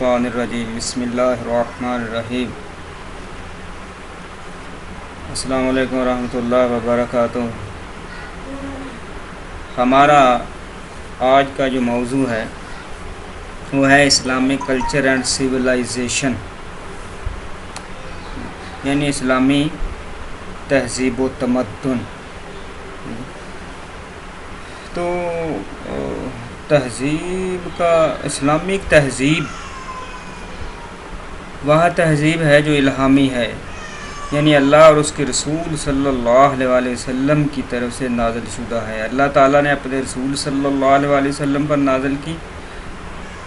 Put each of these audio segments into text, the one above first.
الشیطان الرجیم بسم اللہ الرحمن الرحیم السلام علیکم ورحمۃ اللہ وبرکاتہ۔ ہمارا آج کا جو موضوع ہے وہ ہے اسلامک کلچر اینڈ سویلائزیشن، یعنی اسلامی تہذیب و تمدن۔ تو تہذیب کا اسلامک تہذیب وہ تہذیب ہے جو الہامی ہے، یعنی اللہ اور اس کے رسول صلی اللہ علیہ وسلم کی طرف سے نازل شدہ ہے۔ اللہ تعالیٰ نے اپنے رسول صلی اللہ علیہ وسلم پر نازل کی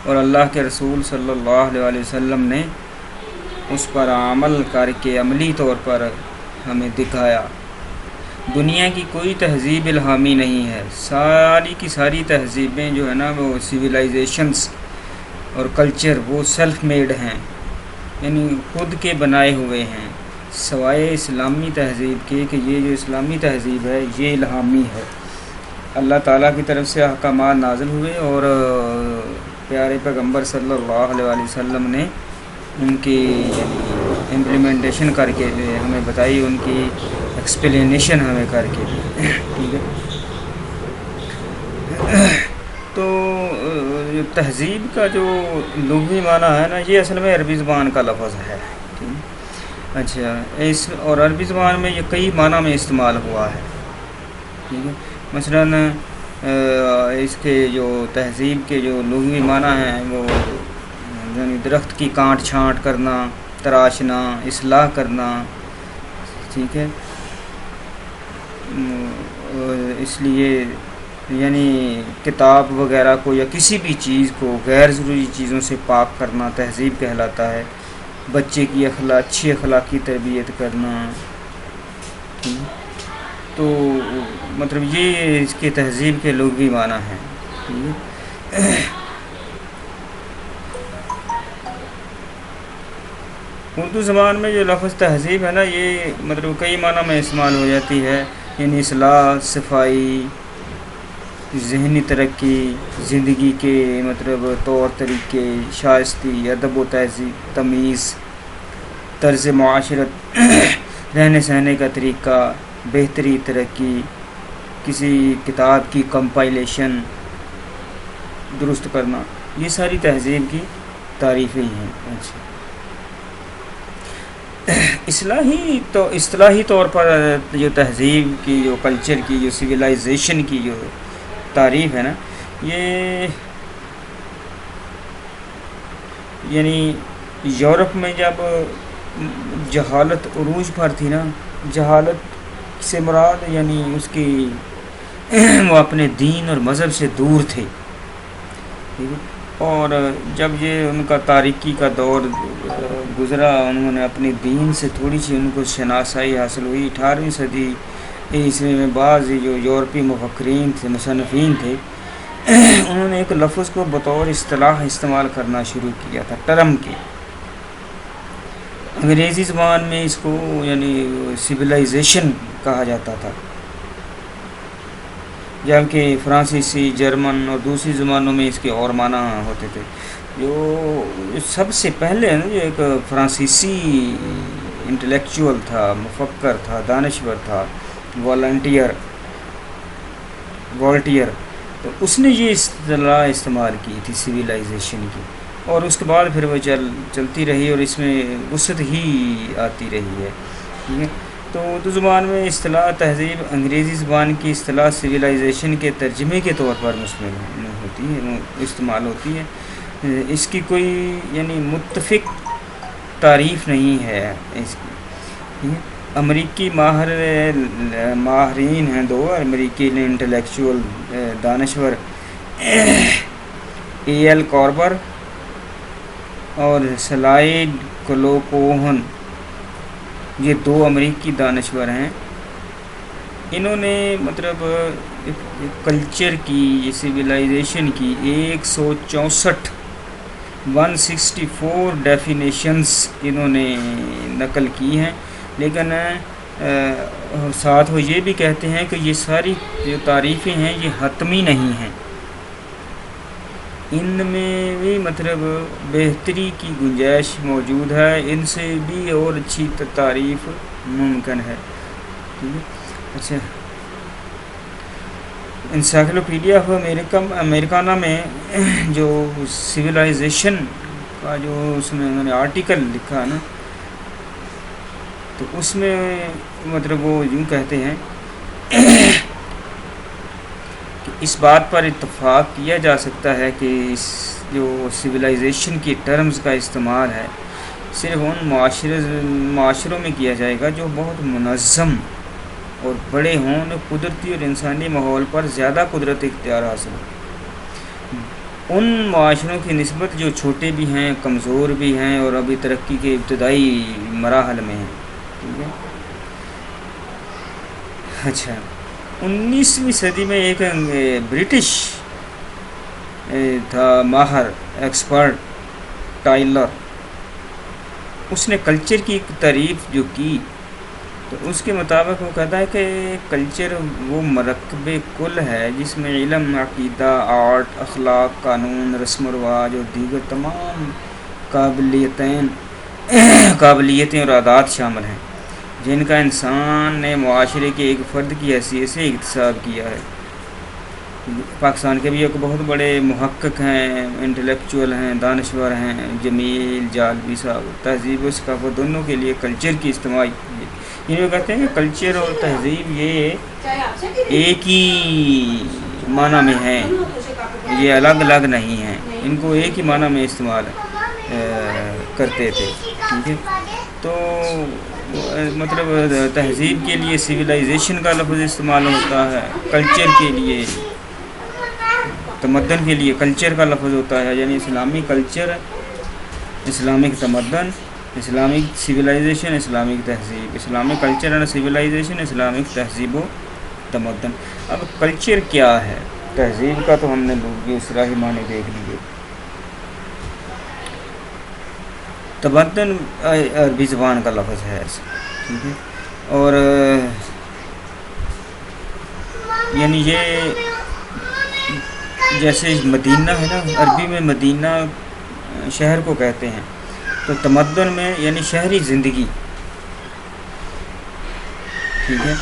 اور اللہ کے رسول صلی اللہ علیہ وسلم نے اس پر عمل کر کے عملی طور پر ہمیں دکھایا۔ دنیا کی کوئی تہذیب الہامی نہیں ہے، ساری کی ساری تہذیبیں جو ہے نا وہ سویلائزیشنز اور کلچر وہ سیلف میڈ ہیں، یعنی خود کے بنائے ہوئے ہیں، سوائے اسلامی تہذیب کے کہ یہ جو اسلامی تہذیب ہے یہ الہامی ہے۔ اللہ تعالیٰ کی طرف سے احکامات نازل ہوئے اور پیارے پیغمبر صلی اللہ علیہ وسلم نے ان کی امپلیمنٹیشن کر کے ہمیں بتائی، ان کی ایکسپلینیشن ہمیں کر کے، ٹھیک ہے۔ تو تہذیب کا جو لغوی معنی ہے نا، یہ اصل میں عربی زبان کا لفظ ہے، ٹھیک ہے۔ اچھا، اور عربی زبان میں یہ کئی معنی میں استعمال ہوا ہے، ٹھیک ہے۔ مثلاً اس کے جو تہذیب کے جو لغوی معنی ہیں وہ یعنی درخت کی کانٹ چھانٹ کرنا، تراشنا، اصلاح کرنا، ٹھیک ہے۔ اس لیے یعنی کتاب وغیرہ کو یا کسی بھی چیز کو غیر ضروری چیزوں سے پاک کرنا تہذیب کہلاتا ہے۔ بچے کی اچھی اخلاقی تربیت کرنا، تو مطلب یہ اس کے تہذیب کے لغوی معنی ہیں، ٹھیک ہے۔ اردو زبان میں جو لفظ تہذیب ہے نا، یہ مطلب کئی معنی میں استعمال ہو جاتی ہے، یعنی اصلاح، صفائی، ذہنی ترقی، زندگی کے مطلب طور طریقے، شائستگی، ادب و تہذیب، تمیز، طرز معاشرت، رہنے سہنے کا طریقہ، بہتری، ترقی، کسی کتاب کی کمپائلیشن درست کرنا، یہ ساری تہذیب کی تعریفیں ہیں۔ اچھا، اصطلاحی طور پر جو تہذیب کی جو کلچر کی جو سویلائزیشن کی جو تعریف ہے نا، یہ یعنی یورپ میں جب جہالت عروج پر تھی نا، جہالت سے مراد یعنی اس کی وہ اپنے دین اور مذہب سے دور تھے، ٹھیک ہے۔ اور جب یہ ان کا تاریکی کا دور گزرا، انہوں نے اپنے دین سے تھوڑی سی ان کو شناسائی حاصل ہوئی۔ 18ویں صدی عیسوی میں بعض جو یورپی مفکرین تھے، مصنفین تھے، انہوں نے ایک لفظ کو بطور اصطلاح استعمال کرنا شروع کیا تھا، ٹرم کے۔ انگریزی زبان میں اس کو یعنی سویلائزیشن کہا جاتا تھا، جبکہ فرانسیسی، جرمن اور دوسری زبانوں میں اس کے اور معنی ہوتے تھے۔ جو سب سے پہلے جو ایک فرانسیسی انٹلیکچوئل تھا، مفکر تھا، دانشور تھا، والٹیئر، تو اس نے یہ اصطلاح استعمال کی تھی سویلائزیشن کی، اور اس کے بعد پھر وہ چلتی رہی اور اس میں وسعت ہی آتی رہی ہے، ٹھیک ہے۔ تو اردو زبان میں اصطلاح تہذیب انگریزی زبان کی اصطلاح سویلائزیشن کے ترجمے کے طور پر مستعمل ہوتی ہے، استعمال ہوتی ہے۔ اس کی کوئی یعنی متفق تعریف نہیں ہے اس کی۔ امریکی ماہرین ہیں دو، امریکی انٹلیکچوئل دانشور اے ایل کاربر اور سلائیڈ کلوکوہن، یہ دو امریکی دانشور ہیں۔ انہوں نے مطلب کلچر کی سویلائزیشن کی 164 ڈیفینیشنز انہوں نے نقل کی ہیں، لیکن ساتھ وہ یہ بھی کہتے ہیں کہ یہ ساری جو تعریفیں ہیں یہ حتمی نہیں ہیں، ان میں بھی مطلب بہتری کی گنجائش موجود ہے، ان سے بھی اور اچھی تعریف ممکن ہے، ٹھیک ہے۔ اچھا، انسائکلوپیڈیا آف امریکانہ میں جو سویلائزیشن کا جو اس میں انہوں نے آرٹیکل لکھا ہے نا، تو اس میں مطلب وہ یوں کہتے ہیں کہ اس بات پر اتفاق کیا جا سکتا ہے کہ اس جو سویلائزیشن کی ٹرمز کا استعمال ہے صرف ان معاشروں میں کیا جائے گا جو بہت منظم اور بڑے ہوں، قدرتی اور انسانی ماحول پر زیادہ قدرت اختیار حاصل ہو۔ ان معاشروں کی نسبت جو چھوٹے بھی ہیں، کمزور بھی ہیں اور ابھی ترقی کے ابتدائی مراحل میں ہیں، ٹھیک ہے۔ اچھا، 19ویں صدی میں ایک برٹش تھا ماہر ایکسپرٹ ٹائلر، اس نے کلچر کی ایک تعریف جو کی، تو اس کے مطابق وہ کہتا ہے کہ کلچر وہ مرکب کل ہے جس میں علم، عقیدہ، آرٹ، اخلاق، قانون، رسم و رواج اور دیگر تمام قابلیتیں اور عادات شامل ہیں جن کا انسان نے معاشرے کے ایک فرد کی حیثیت سے اکتساب کیا ہے۔ پاکستان کے بھی ایک بہت بڑے محقق ہیں، انٹلیکچوئل ہیں، دانشور ہیں، جمیل جالبی صاحب، تہذیب و ثقافت دونوں کے لیے کلچر کی استعمال یہ کہتے ہیں کہ کلچر اور تہذیب یہ ایک ہی معنی میں ہیں، یہ الگ الگ نہیں ہیں، ان کو ایک ہی معنی میں استعمال کرتے تھے، ٹھیک ہے۔ تو مطلب تہذیب کے لیے سویلائزیشن کا لفظ استعمال ہوتا ہے، کلچر کے لیے، تمدن کے لیے کلچر کا لفظ ہوتا ہے، یعنی اسلامی کلچر، اسلامک تمدن، اسلامک سویلائزیشن، اسلامک تہذیب، Islamic culture and civilization, Islamic تہذیب و تمدن۔ اب کلچر کیا ہے؟ تہذیب کا تو ہم نے لوگ اصطلاحی معنی دیکھ لیے، تمدن عربی زبان کا لفظ ہے ایسا، ٹھیک ہے، اور یعنی یہ جیسے مدینہ ہے نا، عربی میں مدینہ شہر کو کہتے ہیں، تو تمدن میں یعنی شہری زندگی، ٹھیک ہے،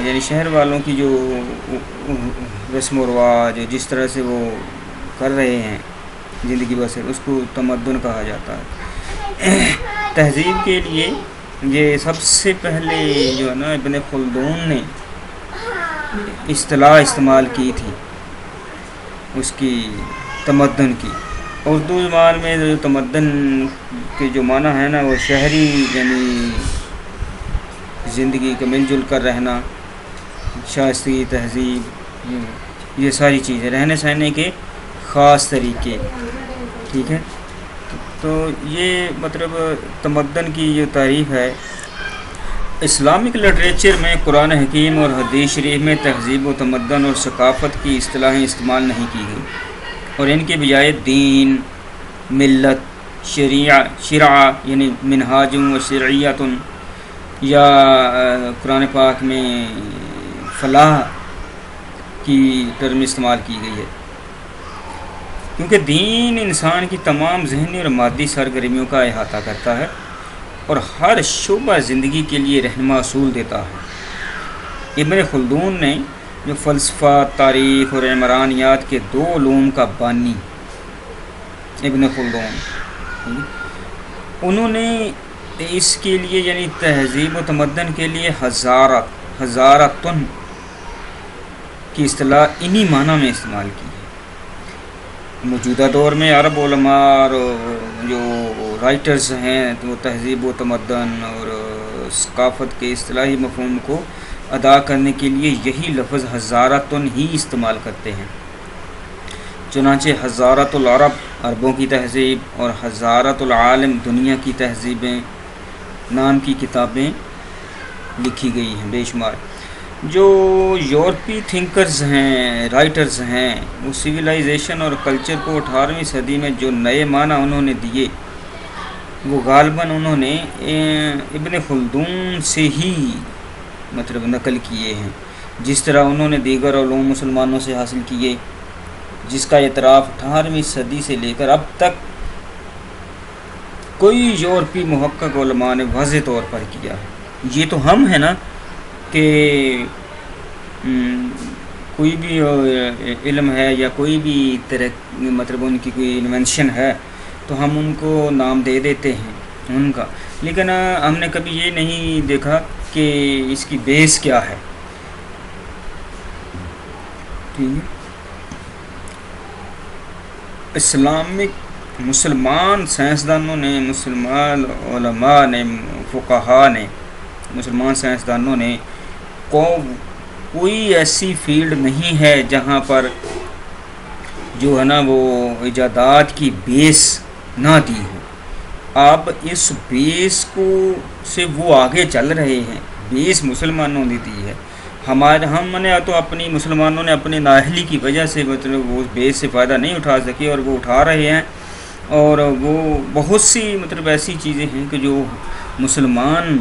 یعنی شہر والوں کی جو رسم و رواج جس طرح سے وہ کر رہے ہیں زندگی بسر، اس کو تمدن کہا جاتا ہے۔ تہذیب کے لیے یہ سب سے پہلے جو ہے نا ابن خلدون نے اصطلاح استعمال کی تھی اس کی، تمدن کی۔ اردو زبان میں جو تمدن کے جو معنی ہے نا، وہ شہری یعنی زندگی کا مل جل کر رہنا، شائستگی، تہذیب، یہ ساری چیزیں، رہنے سہنے کے خاص طریقے، ٹھیک ہے۔ تو یہ مطلب تمدن کی جو تعریف ہے، اسلامک لٹریچر میں قرآن حکیم اور حدیث شریف میں تہذیب و تمدن اور ثقافت کی اصطلاحیں استعمال نہیں کی گئی، اور ان کے بجائے دین، ملت، شرع یعنی منہاج و شرعیت، یا قرآن پاک میں فلاح کی ٹرم استعمال کی گئی ہے، کیونکہ دین انسان کی تمام ذہنی اور مادی سرگرمیوں کا احاطہ کرتا ہے اور ہر شعبہ زندگی کے لیے رہنما اصول دیتا ہے۔ ابن خلدون نے جو فلسفہ، تاریخ اور عمرانیات کے دو علوم کا بانی ابن خلدون، انہوں نے اس کے لیے یعنی تہذیب و تمدن کے لیے حضارتن کی اصطلاح انہی معنی میں استعمال کی ہے۔ موجودہ دور میں عرب علماء اور جو رائٹرز ہیں وہ تہذیب و تمدن اور ثقافت کے اصطلاحی مفہوم کو ادا کرنے کے لیے یہی لفظ حضارتن ہی استعمال کرتے ہیں۔ چنانچہ حضارت العرب عربوں کی تہذیب اور حضارت العالم دنیا کی تہذیبیں نام کی کتابیں لکھی گئی ہیں بے شمار۔ جو یورپی تھنکرز ہیں، رائٹرز ہیں، وہ سویلائزیشن اور کلچر کو 18ویں صدی میں جو نئے معنی انہوں نے دیے، وہ غالباً انہوں نے ابن خلدون سے ہی مطلب نقل کیے ہیں، جس طرح انہوں نے دیگر علوم مسلمانوں سے حاصل کیے، جس کا اعتراف 18ویں صدی سے لے کر اب تک کوئی یورپی محقق علماء نے واضح طور پر کیا ہے۔ یہ تو ہم ہیں نا کہ کوئی بھی علم ہے یا کوئی بھی مطلب ان کی کوئی انوینشن ہے تو ہم ان کو نام دے دیتے ہیں ان کا، لیکن ہم نے کبھی یہ نہیں دیکھا کہ اس کی بیس کیا ہے۔ ٹھیک ہے، اسلامک مسلمان سائنسدانوں نے، مسلمان علماء نے، فقہا نے، مسلمان سائنسدانوں نے کوئی ایسی فیلڈ نہیں ہے جہاں پر جو ہے نا وہ ایجادات کی بیس نہ دی ہو۔ اب اس بیس کو سے وہ آگے چل رہے ہیں، بیس مسلمانوں نے دی ہے۔ ہم نے تو اپنی مسلمانوں نے اپنی نااہلی کی وجہ سے مطلب وہ بیس سے فائدہ نہیں اٹھا سکے، اور وہ اٹھا رہے ہیں، اور وہ بہت سی مطلب ایسی چیزیں ہیں کہ جو مسلمان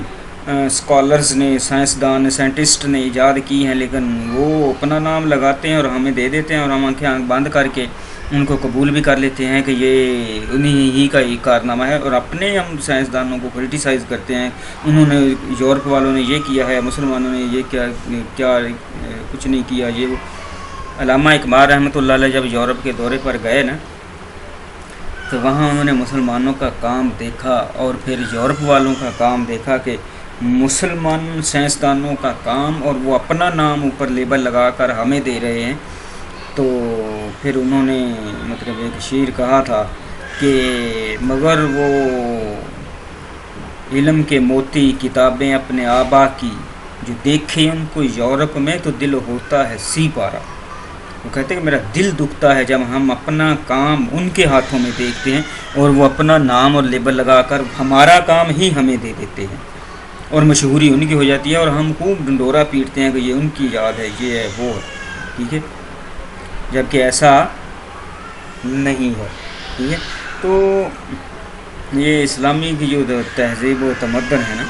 اسکالرز نے، سائنسدان، سائنٹسٹ نے ایجاد کی ہیں، لیکن وہ اپنا نام لگاتے ہیں اور ہمیں دے دیتے ہیں، اور ہم آنکھیں بند کر کے ان کو قبول بھی کر لیتے ہیں کہ یہ انہی ہی کا ایک کارنامہ ہے، اور اپنے ہم سائنسدانوں کو کرٹیسائز کرتے ہیں، انہوں نے یورپ والوں نے یہ کیا ہے، مسلمانوں نے یہ کیا کچھ نہیں کیا۔ یہ وہ علامہ اقبال رحمۃ اللہ علیہ جب یورپ کے دورے پر گئے نا تو وہاں انہوں نے مسلمانوں کا کام دیکھا اور پھر یورپ والوں کا کام دیکھا کہ مسلمان سائنسدانوں کا کام، اور وہ اپنا نام اوپر لیبل لگا کر ہمیں دے رہے ہیں۔ تو پھر انہوں نے مطلب ایک شعر کہا تھا کہ مگر وہ علم کے موتی کتابیں اپنے آبا کی، جو دیکھے ان کو یورپ میں تو دل ہوتا ہے سی پارا۔ وہ کہتے ہیں کہ میرا دل دکھتا ہے جب ہم اپنا کام ان کے ہاتھوں میں دیکھتے ہیں اور وہ اپنا نام اور لیبل لگا کر ہمارا کام ہی ہمیں دے دیتے ہیں، اور مشہوری ان کی ہو جاتی ہے، اور ہم خوب ڈنڈورا پیٹتے ہیں کہ یہ ان کی یاد ہے، یہ ہے، وہ ہے۔ ٹھیک ہے، جبکہ ایسا نہیں ہے۔ ٹھیک ہے، تو یہ اسلامی کی جو تہذیب و تمدن ہے نا،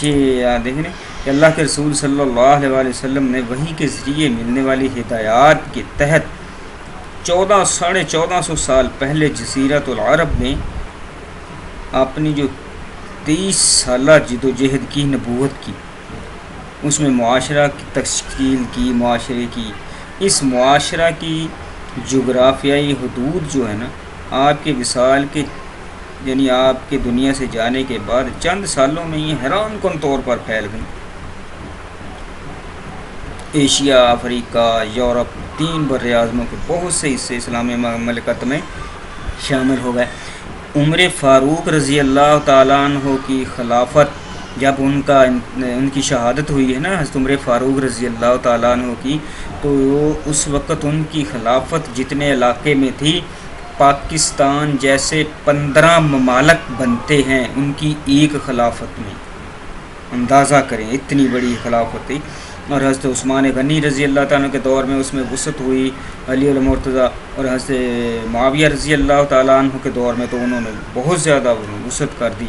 یہ دیکھیں کہ اللہ کے رسول صلی اللہ علیہ وسلم نے وحی کے ذریعے ملنے والی ہدایات کے تحت 1450 سال پہلے جزیرۃ العرب میں اپنی جو 23 سالہ جد و جہد کی، نبوت کی، اس میں معاشرہ کی تشکیل کی، معاشرے کی، اس معاشرہ کی جغرافیائی حدود جو ہے نا آپ کے وصال کے یعنی آپ کے دنیا سے جانے کے بعد چند سالوں میں یہ حیران کن طور پر پھیل گئی۔ ایشیا، افریقہ، یورپ، 3 بر اعظموں کے بہت سے حصے اسلامی مملکت میں شامل ہو گئے۔ عمر فاروق رضی اللہ تعالیٰ عنہ کی خلافت جب ان کی شہادت ہوئی ہے نا، حضرت عمر فاروق رضی اللہ تعالیٰ عنہ کی، تو اس وقت ان کی خلافت جتنے علاقے میں تھی، پاکستان جیسے 15 ممالک بنتے ہیں ان کی ایک خلافت میں۔ اندازہ کریں اتنی بڑی خلافت تھی۔ اور حضرت عثمان غنی رضی اللہ تعالیٰ کے دور میں اس میں وسعت ہوئی، علی المرتضیٰ اور حضرت معاویہ رضی اللہ تعالیٰ عنہ کے دور میں تو انہوں نے بہت زیادہ وسعت کر دی۔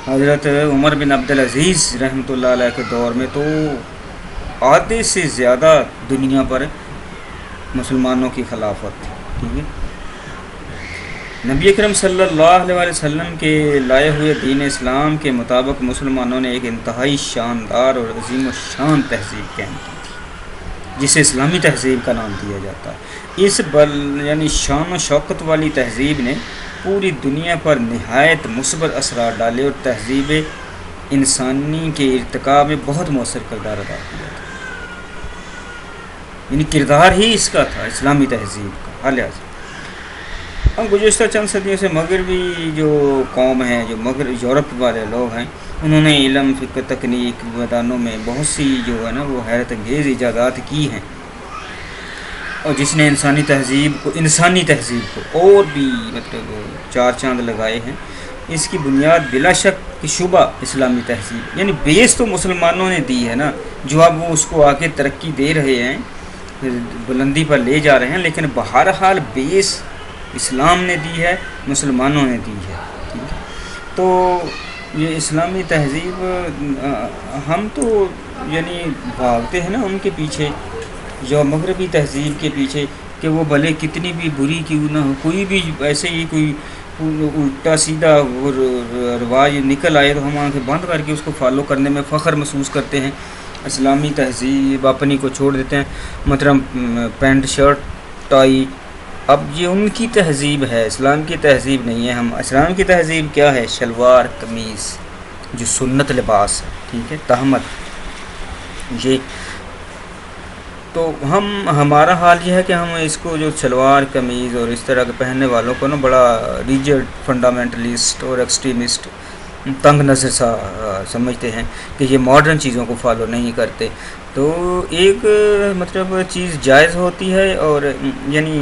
حضرت عمر بن عبدالعزیز رحمۃ اللہ علیہ کے دور میں تو آدھے سے زیادہ دنیا پر مسلمانوں کی خلافت تھی۔ ٹھیک ہے، نبی اکرم صلی اللہ علیہ وسلم کے لائے ہوئے دین اسلام کے مطابق مسلمانوں نے ایک انتہائی شاندار اور عظیم الشان تہذیب قائم کی تھی، جسے اسلامی تہذیب کا نام دیا جاتا ہے۔ اس یعنی شان و شوکت والی تہذیب نے پوری دنیا پر نہایت مثبت اثرات ڈالے اور تہذیب انسانی کے ارتقاء میں بہت مؤثر کردار ادا کیا تھا۔ یعنی کردار ہی اس کا تھا، اسلامی تہذیب کا لحاظ۔ ہم گزشتہ چند صدیوں سے مغربی جو قوم ہیں، جو یورپ والے لوگ ہیں، انہوں نے علم، فقہ، تکنیک میدانوں میں بہت سی جو ہے نا وہ حیرت انگیز ایجادات کی ہیں، اور جس نے انسانی تہذیب کو اور بھی مطلب 4 چاند لگائے ہیں۔ اس کی بنیاد بلا شک شبہ اسلامی تہذیب، یعنی بیس تو مسلمانوں نے دی ہے نا، جو اب وہ اس کو آگے ترقی دے رہے ہیں، بلندی پر لے جا رہے ہیں، لیکن بہرحال بیس اسلام نے دی ہے، مسلمانوں نے دی ہے۔ ٹھیک ہے، تو یہ اسلامی تہذیب ہم تو یعنی بھاگتے ہیں نا ان کے پیچھے، جو مغربی تہذیب کے پیچھے، کہ وہ بھلے کتنی بھی بری کیوں نہ ہو، کوئی بھی ایسے ہی کوئی الٹا سیدھا رواج نکل آئے تو ہم آنکھیں بند کر کے اس کو فالو کرنے میں فخر محسوس کرتے ہیں، اسلامی تہذیب اپنی کو چھوڑ دیتے ہیں، مطلب پینٹ شرٹ ٹائی. اب یہ ان کی تہذیب ہے، اسلام کی تہذیب نہیں ہے. ہم اسلام کی تہذیب کیا ہے؟ شلوار قمیص جو سنت لباس ہے، ٹھیک ہے، تہمت. یہ تو ہمارا حال یہ ہے کہ ہم اس کو جو شلوار قمیض اور اس طرح کے پہننے والوں کو نا بڑا ریجڈ فنڈامنٹلسٹ اور ایکسٹریمسٹ تنگ نظر سا سمجھتے ہیں کہ یہ ماڈرن چیزوں کو فالو نہیں کرتے. تو ایک مطلب چیز جائز ہوتی ہے، اور یعنی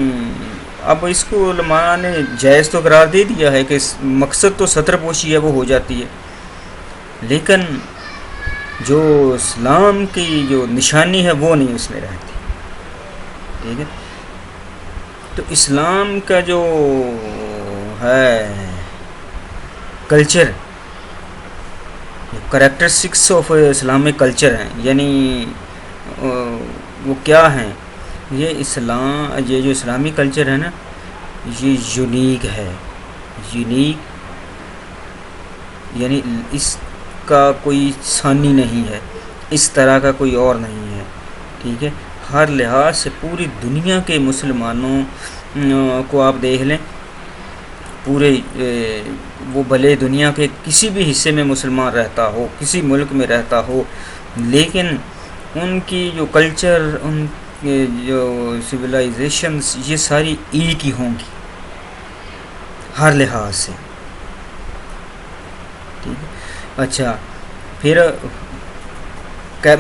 اب اس کو علماء نے جائز تو قرار دے دیا ہے کہ مقصد تو ستر پوشی ہے وہ ہو جاتی ہے، لیکن جو اسلام کی جو نشانی ہے وہ نہیں اس میں رہتی، ٹھیک ہے. تو اسلام کا جو ہے culture, characteristics of Islamic culture ہیں، یعنی وہ کیا ہیں؟ یہ جو اسلامی کلچر ہے نا، یہ یونیک ہے. یونیک یعنی اس کا کوئی ثانی نہیں ہے، اس طرح کا کوئی اور نہیں ہے، ٹھیک ہے. ہر لحاظ سے پوری دنیا کے مسلمانوں کو آپ دیکھ لیں، پورے وہ بھلے دنیا کے کسی بھی حصے میں مسلمان رہتا ہو، کسی ملک میں رہتا ہو، لیکن ان کی جو کلچر، ان کے جو سویلائزیشنز، یہ ساری ایک ہی ہوں گی ہر لحاظ سے، ٹھیک ہے. اچھا، پھر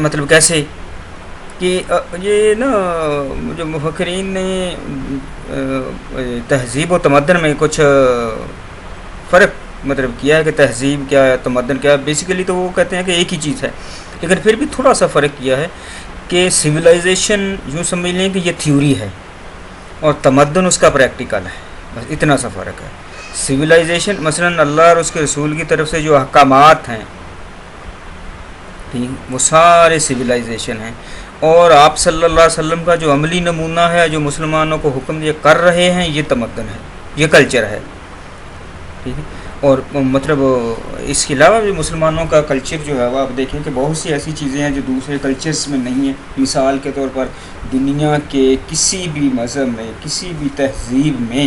مطلب کیسے کہ یہ نا جو مفکرین نے تہذیب و تمدن میں کچھ فرق مطلب کیا ہے کہ تہذیب کیا ہے، تمدن کیا ہے. بیسیکلی تو وہ کہتے ہیں کہ ایک ہی چیز ہے، لیکن پھر بھی تھوڑا سا فرق کیا ہے کہ سویلائزیشن یوں سمجھ لیں کہ یہ تھیوری ہے اور تمدن اس کا پریکٹیکل ہے، بس اتنا سا فرق ہے. سویلائزیشن مثلا اللہ اور اس کے رسول کی طرف سے جو احکامات ہیں، ٹھیک، وہ سارے سویلائزیشن ہیں، اور آپ صلی اللہ علیہ وسلم کا جو عملی نمونہ ہے، جو مسلمانوں کو حکم یہ کر رہے ہیں، یہ تمدن ہے، یہ کلچر ہے، ٹھیک ہے. اور مطلب اس کے علاوہ بھی مسلمانوں کا کلچر جو ہے وہ آپ دیکھیں کہ بہت سی ایسی چیزیں ہیں جو دوسرے کلچرز میں نہیں ہیں. مثال کے طور پر دنیا کے کسی بھی مذہب میں، کسی بھی تہذیب میں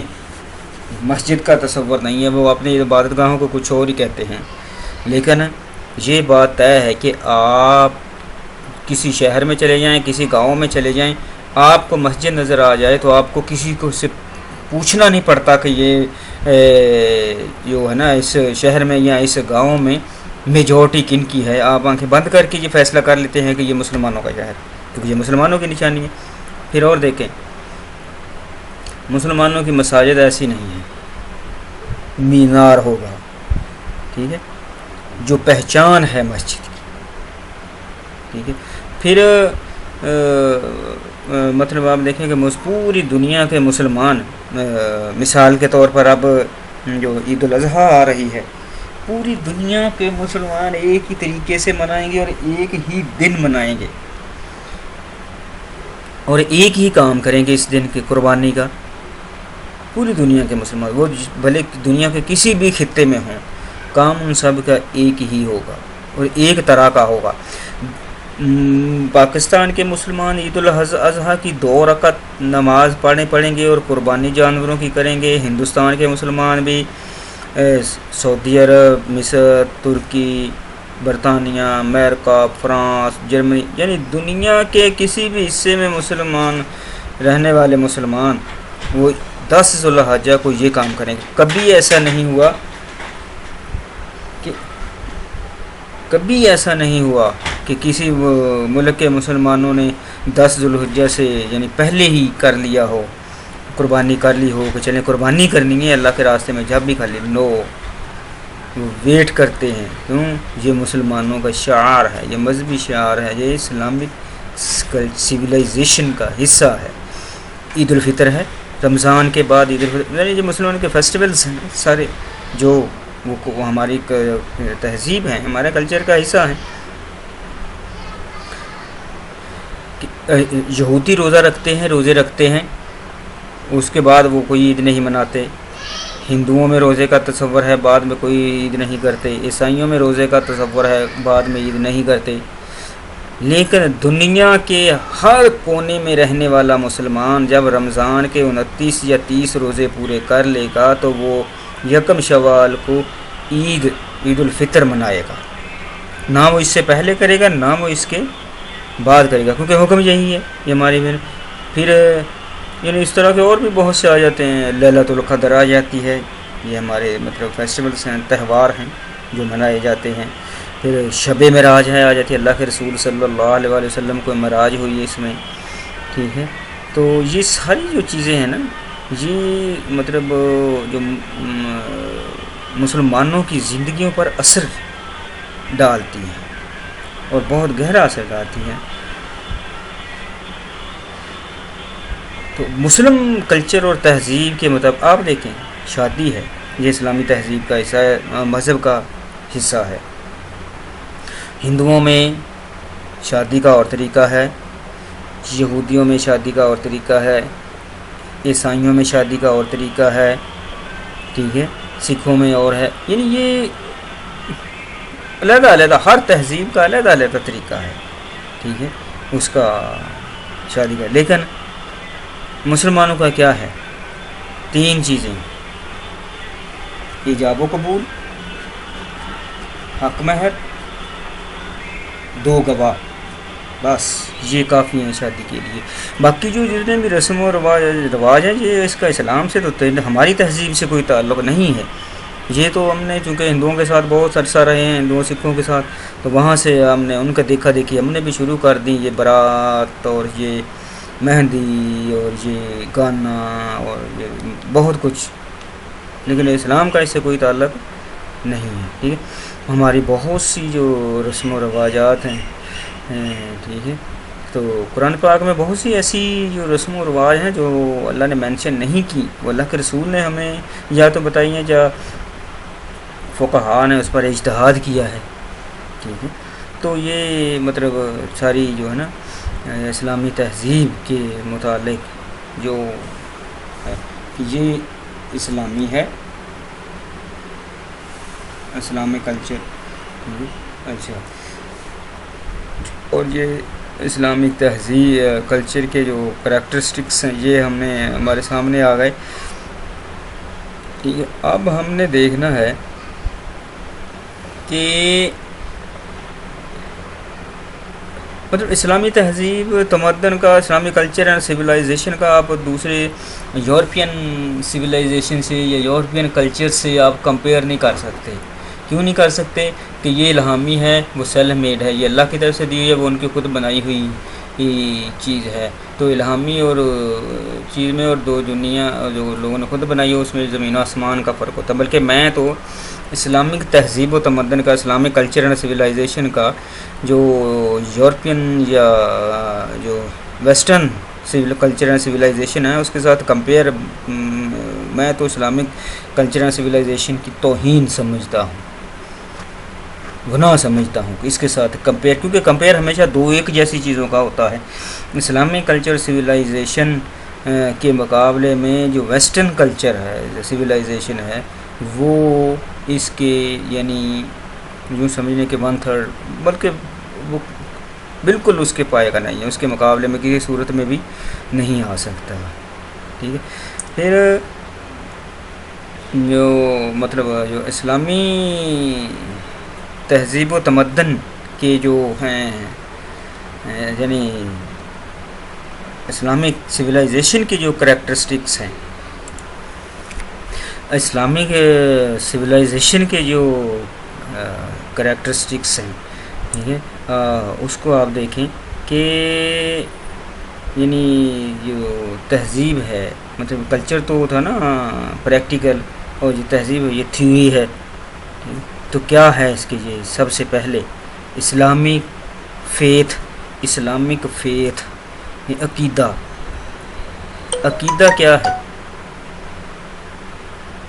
مسجد کا تصور نہیں ہے، وہ اپنی عبادت گاہوں کو کچھ اور ہی کہتے ہیں. لیکن یہ بات طے ہے کہ آپ کسی شہر میں چلے جائیں، کسی گاؤں میں چلے جائیں، آپ کو مسجد نظر آ جائے تو آپ کو کسی کو سے پوچھنا نہیں پڑتا کہ یہ جو ہے نا اس شہر میں یا اس گاؤں میں میجورٹی کن کی ہے. آپ آنکھیں بند کر کے یہ فیصلہ کر لیتے ہیں کہ یہ مسلمانوں کا شہر، کیونکہ یہ مسلمانوں کی نشانی ہے. پھر اور دیکھیں، مسلمانوں کی مساجد ایسی نہیں ہیں، مینار ہوگا، ٹھیک ہے، جو پہچان ہے مسجد کی، ٹھیک ہے. پھر مطلب آپ دیکھیں کہ پوری دنیا کے مسلمان، مثال کے طور پر اب جو عید الاضحیٰ آ رہی ہے، پوری دنیا کے مسلمان ایک ہی طریقے سے منائیں گے اور ایک ہی دن منائیں گے اور ایک ہی کام کریں گے اس دن کی قربانی کا. پوری دنیا کے مسلمان، وہ بھلے دنیا کے کسی بھی خطے میں ہوں، کام ان سب کا ایک ہی ہوگا اور ایک طرح کا ہوگا. پاکستان کے مسلمان عید الاضحیٰ کی 2 رکعت نماز پڑھیں گے اور قربانی جانوروں کی کریں گے. ہندوستان کے مسلمان بھی سعودی عرب، مصر، ترکی، برطانیہ، امریکہ، فرانس، جرمنی، یعنی دنیا کے کسی بھی حصے میں مسلمان رہنے والے مسلمان وہ 10 ذو الحجہ کو یہ کام کریں گے. کبھی ایسا نہیں ہوا کہ کسی ملک کے مسلمانوں نے 10 ذو الحجہ سے یعنی پہلے ہی کر لیا ہو، قربانی کر لی ہو کہ چلیں قربانی کرنی ہے اللہ کے راستے میں جب بھی کر لی. نو، وہ ویٹ کرتے ہیں. کیوں؟ یہ مسلمانوں کا شعار ہے، یہ مذہبی شعار ہے، یہ اسلامک سویلائزیشن کا حصہ ہے. عید الفطر ہے، رمضان کے بعد عید الفطر، یعنی جو مسلمانوں کے فیسٹیولز ہیں سارے، جو وہ ہماری تہذیب ہیں، ہمارے کلچر کا حصہ ہیں. یہودی روزے رکھتے ہیں، اس کے بعد وہ کوئی عید نہیں مناتے. ہندوؤں میں روزے کا تصور ہے، بعد میں کوئی عید نہیں کرتے. عیسائیوں میں روزے کا تصور ہے، بعد میں عید نہیں کرتے. لیکن دنیا کے ہر کونے میں رہنے والا مسلمان جب رمضان کے 29 یا 30 روزے پورے کر لے گا تو وہ یکم شوال کو عید الفطر منائے گا. نہ وہ اس سے پہلے کرے گا، نہ وہ اس کے بعد کرے گا، کیونکہ حکم یہی ہے. یہ ہماری پھر یعنی اس طرح کے اور بھی بہت سے آ جاتے ہیں. لیلۃ القدر آ جاتی ہے. یہ ہمارے مطلب فیسٹیولس ہیں، تہوار ہیں جو منائے جاتے ہیں. پھر شب معراج ہے، آ جاتی ہے. اللہ کے رسول صلی اللہ علیہ وآلہ وسلم کو معراج ہوئی ہے اس میں. ٹھیک ہے. تو یہ ساری جو چیزیں ہیں نا، یہ مطلب جو مسلمانوں کی زندگیوں پر اثر ڈالتی ہیں اور بہت گہرا اثر ڈالتی ہیں. تو مسلم کلچر اور تہذیب کے مطابق آپ دیکھیں، شادی ہے، یہ اسلامی تہذیب کا حصہ ہے، مذہب کا حصہ ہے. ہندوؤں میں شادی کا اور طریقہ ہے، یہودیوں میں شادی کا اور طریقہ ہے، عیسائیوں میں شادی کا اور طریقہ ہے. ٹھیک ہے. سکھوں میں اور ہے. یعنی یہ علیحدہ علیحدہ ہر تہذیب کا علیحدہ علیحدہ طریقہ ہے. ٹھیک ہے. اس کا شادی کا. لیکن مسلمانوں کا کیا ہے؟ 3 چیزیں: ایجاب و قبول، حق مہر، 2 گواہ. بس یہ کافی ہیں شادی کے لیے. باقی جو جتنے بھی رسم و رواج ہیں، یہ اس کا اسلام سے تو ہماری تہذیب سے کوئی تعلق نہیں ہے. یہ تو ہم نے چونکہ ہندوؤں کے ساتھ بہت عرصہ رہے ہیں، ہندوؤں سکھوں کے ساتھ، تو وہاں سے ہم نے ان کا دیکھا دیکھی ہم نے بھی شروع کر دی. یہ بارات اور یہ مہندی اور یہ گانا اور یہ بہت کچھ، لیکن اسلام کا اس سے کوئی تعلق نہیں ہے. ٹھیک ہے. ہماری بہت سی جو رسم و رواجات ہیں، ٹھیک ہے، تو قرآن پاک میں بہت سی ایسی جو رسم و رواج ہیں جو اللہ نے مینشن نہیں کی، وہ اللہ کے رسول نے ہمیں یا تو بتائی ہیں یا فقہاء نے اس پر اجتہاد کیا ہے. ٹھیک ہے. تو یہ مطلب ساری جو ہے نا اسلامی تہذیب کے متعلق جو ہے، یہ اسلامی ہے، اسلامی کلچر. اچھا. اور یہ اسلامی تہذیب کلچر کے جو کریکٹرسٹکس ہیں یہ ہمارے سامنے آ گئے. ٹھیک ہے. اب ہم نے دیکھنا ہے کہ مطلب اسلامی تہذیب تمدن کا، اسلامی کلچر اینڈ سویلائزیشن کا آپ دوسرے یورپین سویلائزیشن سے یا یورپین کلچر سے آپ کمپیئر نہیں کر سکتے. کیوں نہیں کر سکتے؟ کہ یہ الہامی ہے، وہ سیلف میڈ ہے، یہ اللہ کی طرف سے دی ہوئی ہے، وہ ان کی خود بنائی ہوئی چیز ہے. تو الہامی اور چیز میں اور دو دنیا جو لوگوں نے خود بنائی ہے اس میں زمین و آسمان کا فرق ہوتا ہے. بلکہ میں تو اسلامک تہذیب و تمدن کا، اسلامک کلچر اینڈ سویلائزیشن کا جو یورپین یا جو ویسٹرن کلچر اینڈ سویلائزیشن ہے اس کے ساتھ کمپیئر، میں تو اسلامک کلچر اینڈ سویلائزیشن کی توہین سمجھتا ہوں، گناہ سمجھتا ہوں کہ اس کے ساتھ کمپیئر، کیونکہ کمپیئر ہمیشہ دو ایک جیسی چیزوں کا ہوتا ہے. اسلامک کلچر سویلائزیشن کے مقابلے میں جو ویسٹرن کلچر ہے، سویلائزیشن ہے، وہ اس کے یعنی یوں سمجھنے کے 1/3، بلکہ وہ بالکل اس کے پائے کا نہیں ہے، اس کے مقابلے میں کسی صورت میں بھی نہیں آ سکتا. ٹھیک ہے. پھر جو مطلب جو اسلامی تہذیب و تمدن کے جو ہیں یعنی اسلامک سویلائزیشن کی جو کریکٹرسٹکس ہیں، اسلامک سویلائزیشن کے جو کریکٹرسٹکس ہیں، ٹھیک ہے، اس کو آپ دیکھیں کہ یعنی جو تہذیب ہے، مطلب کلچر تو تھا نا پریکٹیکل، اور جو تہذیب ہے یہ تھیوری ہے. تو کیا ہے اس کے؟ یہ سب سے پہلے اسلامک فیتھ یہ عقیدہ کیا ہے؟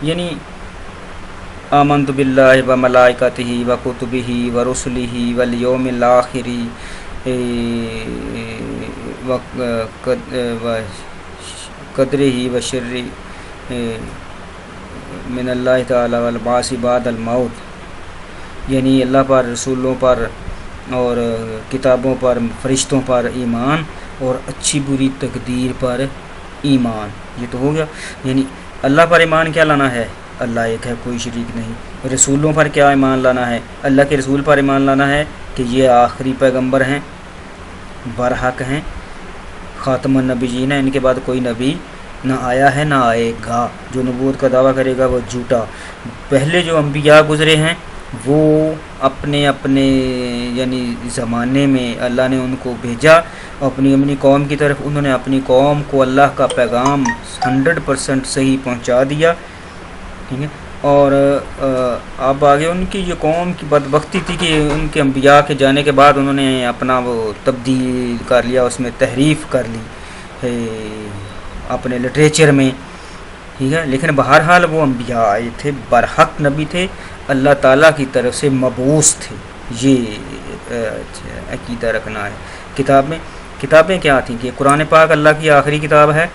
یعنی آمنت باللہ و ملائکتہ و کتبہ و رسلہ والیوم الآخر قدر ہی و شر من اللہ تعالی والبعث بعد الموت، یعنی اللہ پر، رسولوں پر اور کتابوں پر، فرشتوں پر ایمان اور اچھی بری تقدیر پر ایمان. یہ تو ہو گیا. یعنی اللہ پر ایمان کیا لانا ہے؟ اللہ ایک ہے، کوئی شریک نہیں. رسولوں پر کیا ایمان لانا ہے؟ اللہ کے رسول پر ایمان لانا ہے کہ یہ آخری پیغمبر ہیں، برحق ہیں، خاتم النبیین ہیں، ان کے بعد کوئی نبی نہ آیا ہے نہ آئے گا. جو نبوت کا دعویٰ کرے گا وہ جھوٹا. پہلے جو انبیاء گزرے ہیں وہ اپنے اپنے یعنی زمانے میں اللہ نے ان کو بھیجا اپنی قوم کی طرف. انہوں نے اپنی قوم کو اللہ کا پیغام 100% صحیح پہنچا دیا. ٹھیک ہے. اور اب آگے ان کی جو قوم کی بدبختی تھی کہ ان کے انبیاء کے جانے کے بعد انہوں نے اپنا وہ تبدیل کر لیا، اس میں تحریف کر لی اپنے لٹریچر میں. ٹھیک ہے. لیکن بہرحال وہ انبیاء آئے تھے، برحق نبی تھے، اللہ تعالیٰ کی طرف سے مبعوث تھے. یہ عقیدہ رکھنا ہے. کتابیں کیا تھیں کہ قرآن پاک اللہ کی آخری کتاب ہے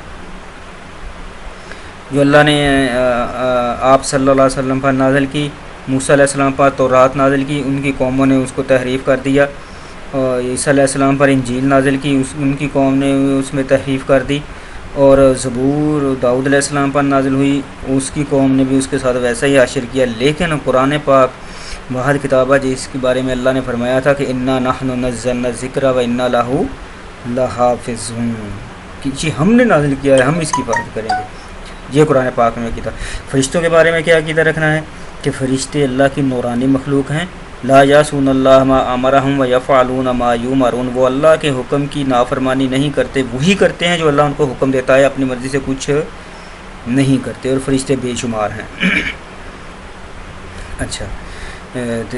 جو اللہ نے آپ صلی اللہ علیہ وسلم پر نازل کی. موسیٰ علیہ السلام پر تورات نازل کی، ان کی قوموں نے اس کو تحریف کر دیا. اور عیسیٰ علیہ السلام پر انجیل نازل کی، ان کی قوم نے اس میں تحریف کر دی. اور زبور داؤد علیہ السلام پر نازل ہوئی، اس کی قوم نے بھی اس کے ساتھ ویسا ہی حشر کیا. لیکن قرآن پاک واحد کتاب ہے جس کے بارے میں اللہ نے فرمایا تھا کہ انا نحن نزلنا الذکر و انا لہ لحافظون، کہ جی ہم نے نازل کیا ہے، ہم اس کی حفاظت کریں گے. یہ قرآن پاک میں کتاب. فرشتوں کے بارے میں کیا عقیدہ رکھنا ہے کہ فرشتے اللہ کی نورانی مخلوق ہیں. لا یعصون اللہ ما امرہم و یفعلون ما یؤمرون، وہ اللہ کے حکم کی نافرمانی نہیں کرتے، وہی کرتے ہیں جو اللہ ان کو حکم دیتا ہے، اپنی مرضی سے کچھ نہیں کرتے. اور فرشتے بے شمار ہیں. اچھا.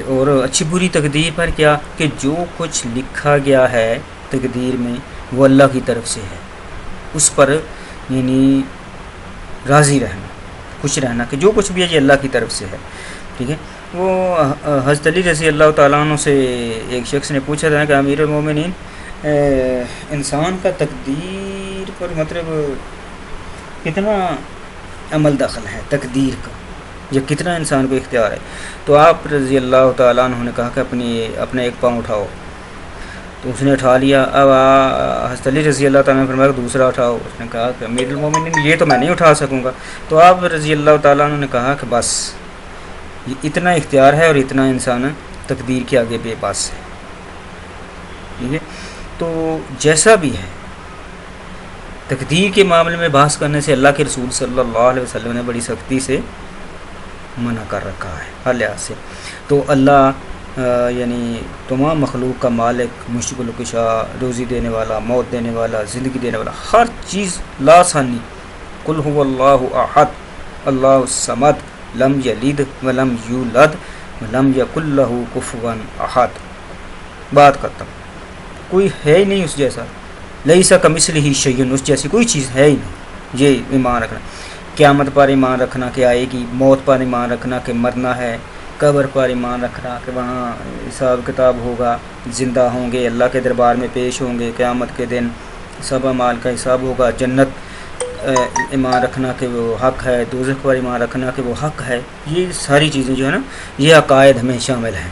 اور اچھی بری تقدیر پر کیا کہ جو کچھ لکھا گیا ہے تقدیر میں وہ اللہ کی طرف سے ہے، اس پر یعنی راضی رہنا، خوش رہنا کہ جو کچھ بھی ہے یہ اللہ کی طرف سے ہے. ٹھیک ہے. وہ حضرت علی رضی اللہ تعالیٰ عنہ سے ایک شخص نے پوچھا تھا کہ امیر المومنین انسان کا تقدیر پر مطلب کتنا عمل دخل ہے تقدیر کا، یا کتنا انسان کو اختیار ہے؟ تو آپ رضی اللہ تعالیٰ عنہ نے کہا کہ اپنا ایک پاؤں اٹھاؤ. تو اس نے اٹھا لیا. اب حضرت علی رضی اللہ تعالیٰ نے فرمایا دوسرا اٹھاؤ. اس نے کہا کہ امیر المومنین یہ تو میں نہیں اٹھا سکوں گا. تو آپ رضی اللہ تعالیٰ عنہ نے کہا کہ بس یہ اتنا اختیار ہے اور اتنا انسان تقدیر کے آگے بے بس ہے. ٹھیک ہے. تو جیسا بھی ہے تقدیر کے معاملے میں بحث کرنے سے اللہ کے رسول صلی اللہ علیہ وسلم نے بڑی سختی سے منع کر رکھا ہے ہر لحاظ سے. تو اللہ یعنی تمام مخلوق کا مالک، مشکل کشا، روزی دینے والا، موت دینے والا، زندگی دینے والا، ہر چیز لاسانی. قل هو اللہ احد اللہ الصمد لم یلد ولم یولد ولم یکن لہ کفوا احد. بات ختم. کوئی ہے ہی نہیں اس جیسا. لیس کمثلہ شیء، اس جیسی کوئی چیز ہے ہی نہیں. یہ ایمان رکھنا. قیامت پر ایمان رکھنا کہ آئے گی، موت پر ایمان رکھنا کہ مرنا ہے، قبر پر ایمان رکھنا کہ وہاں حساب کتاب ہوگا، زندہ ہوں گے، اللہ کے دربار میں پیش ہوں گے قیامت کے دن، سب اعمال کا حساب ہوگا. جنت ایمان رکھنا کہ وہ حق ہے، دوزخ پر ایمان رکھنا کہ وہ حق ہے. یہ ساری چیزیں جو ہے نا یہ عقائد ہمیں شامل ہیں.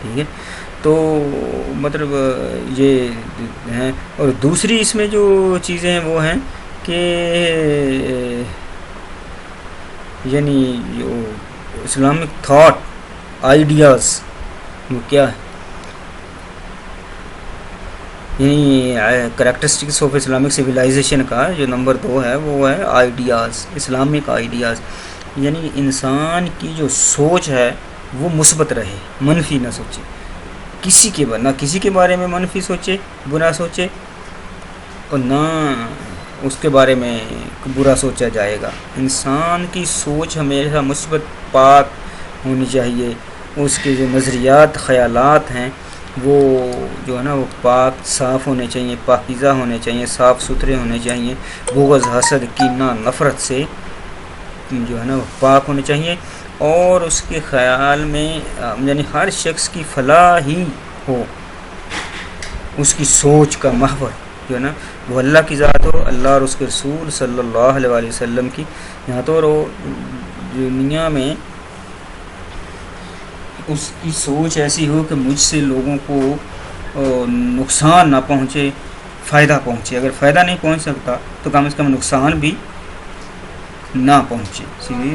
ٹھیک ہے. تو مطلب یہ ہیں. اور دوسری اس میں جو چیزیں ہیں وہ ہیں کہ یعنی جو اسلامک تھاٹ آئیڈیاز وہ کیا ہے، یعنی کریکٹرسٹکس آف اسلامک سویلائزیشن کا جو نمبر 2 ہے وہ ہے آئیڈیاز، اسلامک آئیڈیاز. یعنی انسان کی جو سوچ ہے وہ مثبت رہے، منفی نہ سوچے، نہ کسی کے بارے میں منفی سوچے، برا سوچے، اور نہ اس کے بارے میں برا سوچا جائے گا. انسان کی سوچ ہمیشہ مثبت پاک ہونی چاہیے. اس کے جو نظریات خیالات ہیں وہ جو ہے نا وہ پاک صاف ہونے چاہیے، پاکیزہ ہونے چاہیے، صاف ستھرے ہونے چاہیے. بغض، حسد، کینہ، نفرت سے جو ہے نا وہ پاک ہونے چاہیے. اور اس کے خیال میں یعنی ہر شخص کی فلاح ہی ہو، اس کی سوچ کا محور جو ہے نا وہ اللہ کی ذات ہو، اللہ اور اس کے رسول صلی اللہ علیہ وسلم کی یہاں تو وہ دنیا میں اس کی سوچ ایسی ہو کہ مجھ سے لوگوں کو نقصان نہ پہنچے، فائدہ پہنچے. اگر فائدہ نہیں پہنچ سکتا تو کم از کم نقصان بھی نہ پہنچے. اسی لیے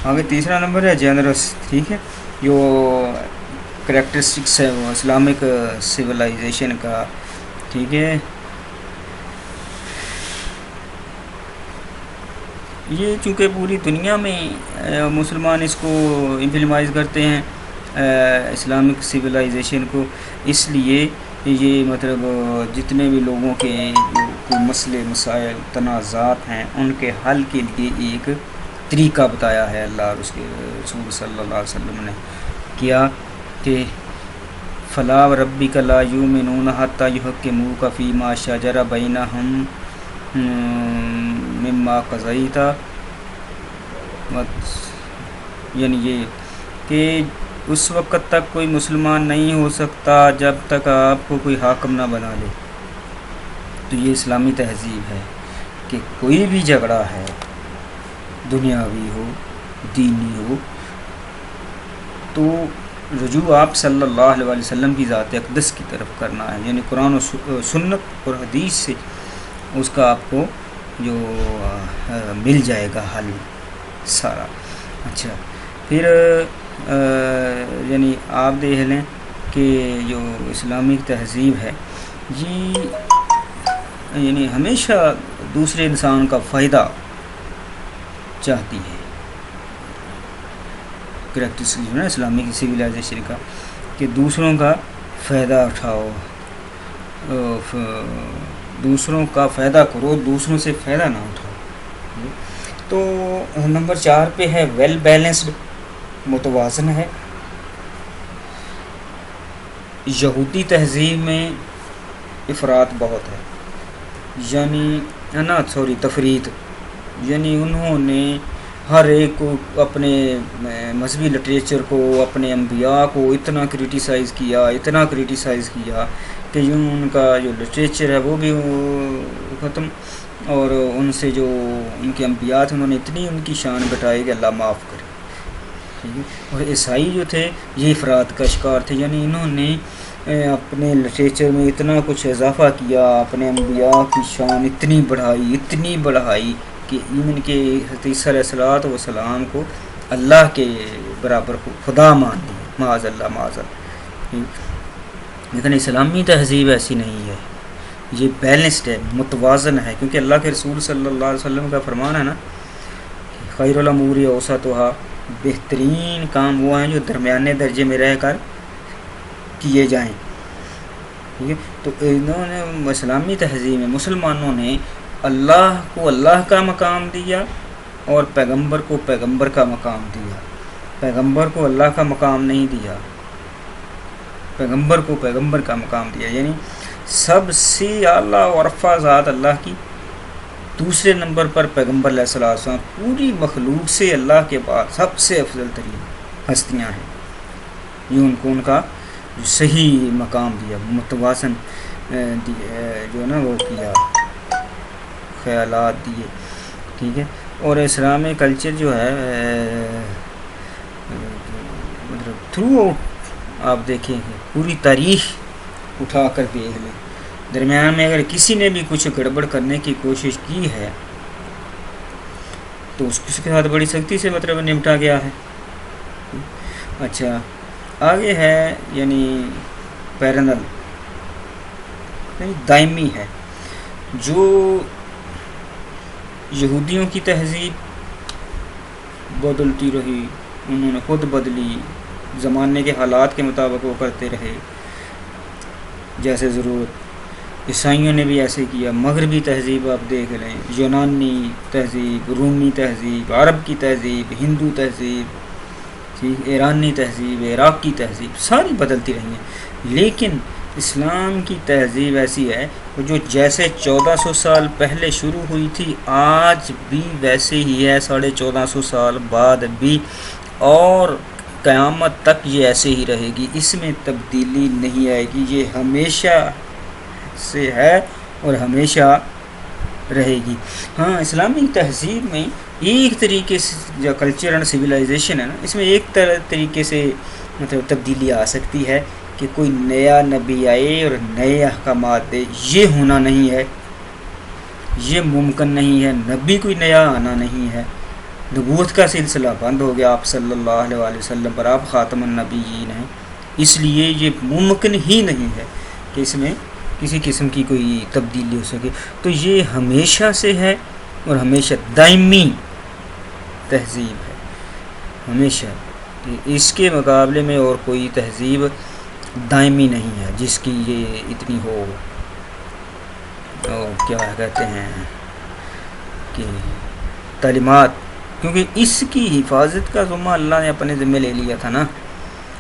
آگے تیسرا نمبر ہے جنرس. ٹھیک ہے، جو کریکٹرسٹکس ہے وہ اسلامک سویلائزیشن کا. ٹھیک ہے، یہ چونکہ پوری دنیا میں مسلمان اس کو امپلیمائز کرتے ہیں اسلامک سویلائزیشن کو، اس لیے یہ مطلب جتنے بھی لوگوں کے کوئی مسئلے مسائل تنازعات ہیں ان کے حل کے لیے ایک طریقہ بتایا ہے اللہ اور اس کے رسول صلی اللہ علیہ وسلم نے کیا کہ فلا وربک لا یؤمنون حتی یحکموک فیما شجر بینہم مما قضیت، یعنی یہ کہ اس وقت تک کوئی مسلمان نہیں ہو سکتا جب تک آپ کو کوئی حاکم نہ بنا لے. تو یہ اسلامی تہذیب ہے کہ کوئی بھی جھگڑا ہے دنیاوی ہو دینی ہو تو رجوع آپ صلی اللہ علیہ وسلم کی ذات اقدس کی طرف کرنا ہے، یعنی قرآن و سنت اور حدیث سے اس کا آپ کو جو مل جائے گا حل سارا. اچھا، پھر یعنی آپ دیکھ لیں کہ جو اسلامک تہذیب ہے یہ یعنی ہمیشہ دوسرے انسان کا فائدہ چاہتی ہے. کریکٹرسٹکس جو ہے نا اسلامک سویلائزیشن کا کہ دوسروں کا فائدہ اٹھاؤ، دوسروں کا فائدہ کرو، دوسروں سے فائدہ نہ اٹھاؤ. تو نمبر 4 پہ ہے ویل بیلنسڈ، متوازن ہے. یہودی تہذیب میں افراط بہت ہے، یعنی تفریط، یعنی انہوں نے ہر ایک کو اپنے مذہبی لٹریچر کو اپنے انبیاء کو اتنا کرٹیسائز کیا کہ یوں ان کا جو لٹریچر ہے وہ بھی ختم، اور ان سے جو ان کے انبیاء تھے انہوں نے اتنی ان کی شان بٹائی کہ اللہ معاف کرے. ٹھیک ہے، اور عیسائی جو تھے یہ افراط کا شکار تھے، یعنی انہوں نے اپنے لٹریچر میں اتنا کچھ اضافہ کیا، اپنے انبیاء کی شان اتنی بڑھائی کہ ان کے حدیث علیہ الصلوۃ والسلام کو اللہ کے برابر کو خدا مان لیا، معاذ اللہ. لیکن اسلامی تہذیب ایسی نہیں ہے، یہ بیلنسڈ ہے، متوازن ہے، کیونکہ اللہ کے رسول صلی اللہ علیہ وسلم کا فرمان ہے نا خیر الامور اوسطها، بہترین کام وہ ہیں جو درمیانے درجے میں رہ کر کیے جائیں. ٹھیک ہے، تو انہوں نے اسلامی تہذیب میں مسلمانوں نے اللہ کو اللہ کا مقام دیا اور پیغمبر کو پیغمبر کا مقام دیا. پیغمبر کو اللہ کا مقام نہیں دیا، پیغمبر کو پیغمبر کا مقام دیا، یعنی سب سے اعلیٰ و ارفع ذات اللہ کی، دوسرے نمبر پر پیغمبر علیہ السلام. پوری مخلوق سے اللہ کے بعد سب سے افضل ترین ہستیاں ہیں، یہ ان کو ان کا جو صحیح مقام دیا، متوازن جو ہے نا وہ کیا، خیالات دیے. ٹھیک ہے، اور اسلامی کلچر جو ہے مطلب تھرو آؤٹ آپ دیکھیں گے، پوری تاریخ اٹھا کر دیکھ لیں، درمیان میں اگر کسی نے بھی کچھ گڑبڑ کرنے کی کوشش کی ہے تو اس کے ساتھ بڑی سختی سے مطلب نمٹا گیا ہے. اچھا، آگے ہے یعنی پیرنل، یعنی دائمی ہے. جو یہودیوں کی تہذیب بدلتی رہی، انہوں نے خود بدلی، زمانے کے حالات کے مطابق وہ کرتے رہے جیسے ضرورت. عیسائیوں نے بھی ایسے کیا. مغربی تہذیب آپ دیکھ لیں، یونانی تہذیب، رومی تہذیب، عرب کی تہذیب، ہندو تہذیب، ایرانی تہذیب، عراق کی تہذیب، ساری بدلتی رہی ہیں. لیکن اسلام کی تہذیب ایسی ہے جو جیسے 1400 سال پہلے شروع ہوئی تھی آج بھی ویسے ہی ہے، 1450 سال بعد بھی، اور قیامت تک یہ ایسے ہی رہے گی، اس میں تبدیلی نہیں آئے گی، یہ ہمیشہ سے ہے اور ہمیشہ رہے گی۔ ہاں اسلامی تہذیب میں ایک طریقے سے جو کلچر اینڈ سویلائزیشن ہے نا، اس میں ایک طریقے سے مطلب تبدیلی آ سکتی ہے کہ کوئی نیا نبی آئے اور نئے احکامات دے، یہ ہونا نہیں ہے، یہ ممکن نہیں ہے، نبی کوئی نیا آنا نہیں ہے، نبوت کا سلسلہ بند ہو گیا آپ صلی اللہ علیہ وسلم پر، آپ خاتم النبیین ہیں، اس لیے یہ ممکن ہی نہیں ہے کہ اس میں کسی قسم کی کوئی تبدیلی ہو سکے۔ تو یہ ہمیشہ سے ہے اور ہمیشہ دائمی تہذیب ہے، ہمیشہ، اس کے مقابلے میں اور کوئی تہذیب دائمی نہیں ہے جس کی یہ اتنی ہو کیا کہتے ہیں کہ تعلیمات، کیونکہ اس کی حفاظت کا ذمہ اللہ نے اپنے ذمہ لے لیا تھا نا،